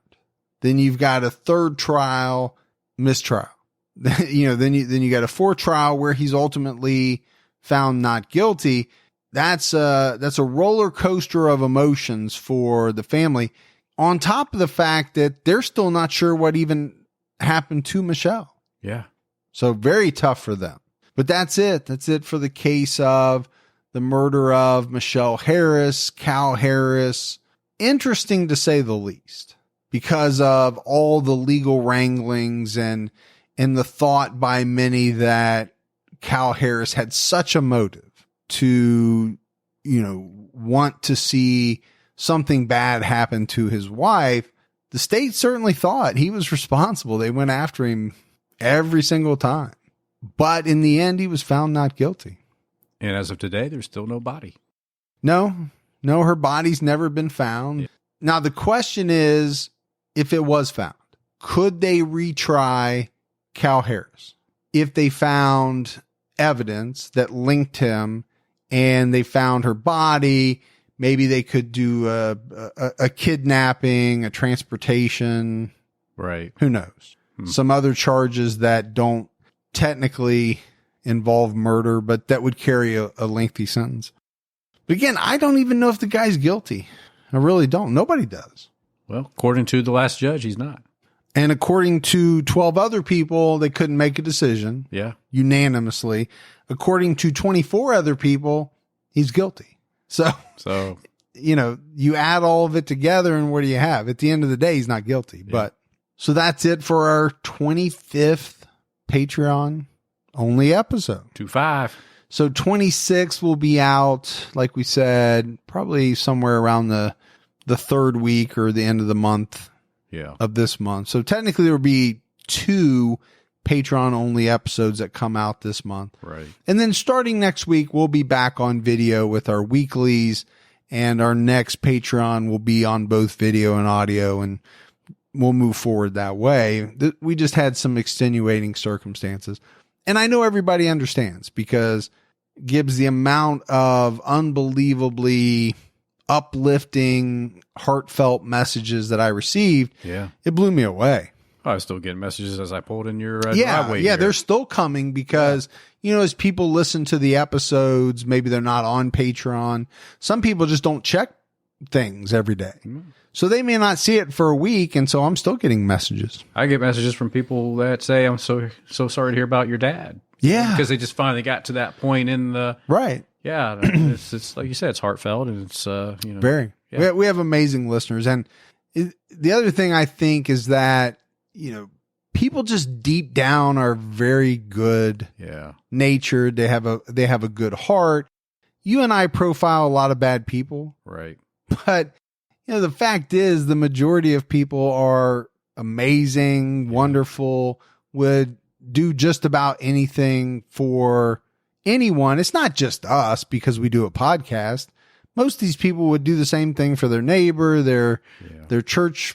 Then you've got a third trial, mistrial. Then you got a fourth trial where he's ultimately found not guilty. That's a roller coaster of emotions for the family, on top of the fact that they're still not sure what even happened to Michele. Yeah. So very tough for them. But that's it. That's it for the case of the murder of Michele Harris, Cal Harris. Interesting to say the least, because of all the legal wranglings and the thought by many that Cal Harris had such a motive to, want to see something bad happen to his wife. The state certainly thought he was responsible. They went after him every single time. But in the end, he was found not guilty. And as of today, there's still no body. No, her body's never been found. Yeah. Now, the question is, if it was found, could they retry Cal Harris? If they found evidence that linked him and they found her body, maybe they could do a kidnapping, a transportation. Right. Who knows? Some other charges that don't technically involve murder, but that would carry a lengthy sentence. But again, I don't even know if the guy's guilty. I really don't. Nobody does. Well, according to the last judge, he's not. And according to 12 other people, they couldn't make a decision. Yeah. Unanimously. According to 24 other people, he's guilty. So, you add all of it together and what do you have? At the end of the day, he's not guilty. Yeah. But so that's it for our 25th Patreon only episode. 25. So 26 will be out, like we said, probably somewhere around the third week or the end of the month. Yeah. Of this month. So technically there will be 2 Patreon only episodes that come out this month. Right. And then starting next week, we'll be back on video with our weeklies, and our next Patreon will be on both video and audio, and we'll move forward that way. We just had some extenuating circumstances. And I know everybody understands, because Gibbs, the amount of unbelievably uplifting, heartfelt messages that I received, it blew me away. I was still getting messages as I pulled in your driveway. Yeah, they're still coming because, as people listen to the episodes, maybe they're not on Patreon. Some people just don't check things every day. So they may not see it for a week, and so I'm still getting messages. I get messages from people that say, I'm so sorry to hear about your dad. Yeah. Because they just finally got to that point in the... Right. Yeah, it's like you said, it's heartfelt, and it's very. Yeah. We have amazing listeners, and the other thing I think is that people just deep down are very good. Natured. They have a good heart. You and I profile a lot of bad people, right? But the fact is, the majority of people are amazing, wonderful, would do just about anything for anyone. It's not just us because we do a podcast. Most of these people would do the same thing for their neighbor, their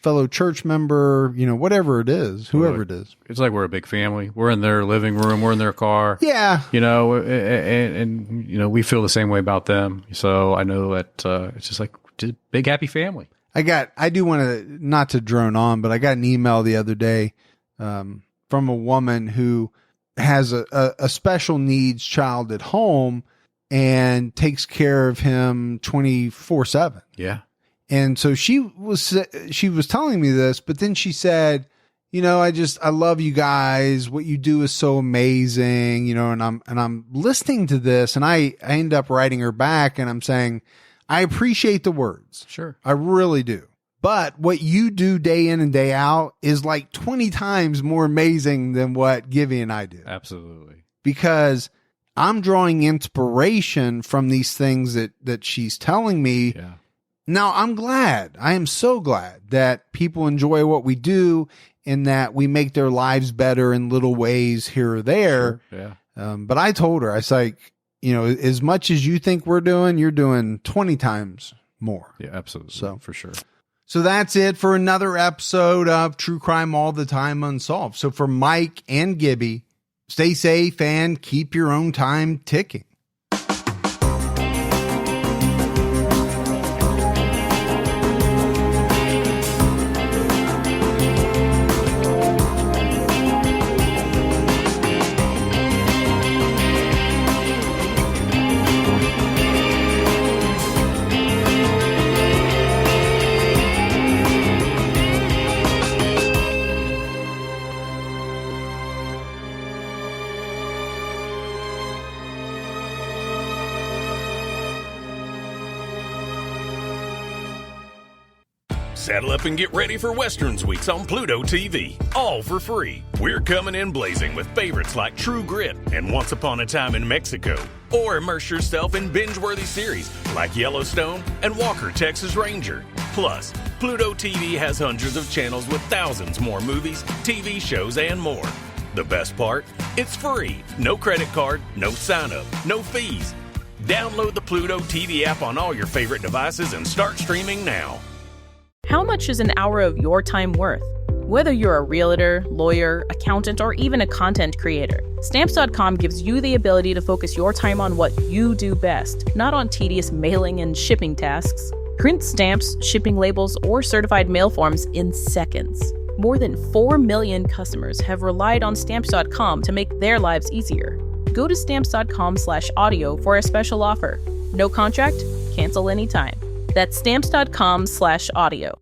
fellow church member, whatever it is, whoever it is. It's like we're a big family. We're in their living room. We're in their car. Yeah. And we feel the same way about them. So I know that it's just like a big, happy family. I do want to, not to drone on, but I got an email the other day from a woman who has a special needs child at home and takes care of him 24/7. Yeah. And so she was telling me this, but then she said, I love you guys. What you do is so amazing, and I'm listening to this, and I end up writing her back, and I'm saying, I appreciate the words. Sure. I really do. But what you do day in and day out is like 20 times more amazing than what Gibby and I do. Absolutely. Because I'm drawing inspiration from these things that she's telling me. Yeah. Now, I'm glad. I am so glad that people enjoy what we do and that we make their lives better in little ways here or there. Sure. Yeah. But I told her, I was like, as much as you think we're doing, you're doing 20 times more. Yeah, absolutely. So for sure. So that's it for another episode of True Crime All the Time Unsolved. So for Mike and Gibby, stay safe and keep your own time ticking. Saddle up and get ready for Westerns Weeks on Pluto TV, all for free. We're coming in blazing with favorites like True Grit and Once Upon a Time in Mexico. Or immerse yourself in binge-worthy series like Yellowstone and Walker, Texas Ranger. Plus, Pluto TV has hundreds of channels with thousands more movies, TV shows, and more. The best part? It's free. No credit card, no sign-up, no fees. Download the Pluto TV app on all your favorite devices and start streaming now. How much is an hour of your time worth? Whether you're a realtor, lawyer, accountant, or even a content creator, Stamps.com gives you the ability to focus your time on what you do best, not on tedious mailing and shipping tasks. Print stamps, shipping labels, or certified mail forms in seconds. More than 4 million customers have relied on Stamps.com to make their lives easier. Go to Stamps.com/audio for a special offer. No contract, cancel anytime. That's Stamps.com/audio.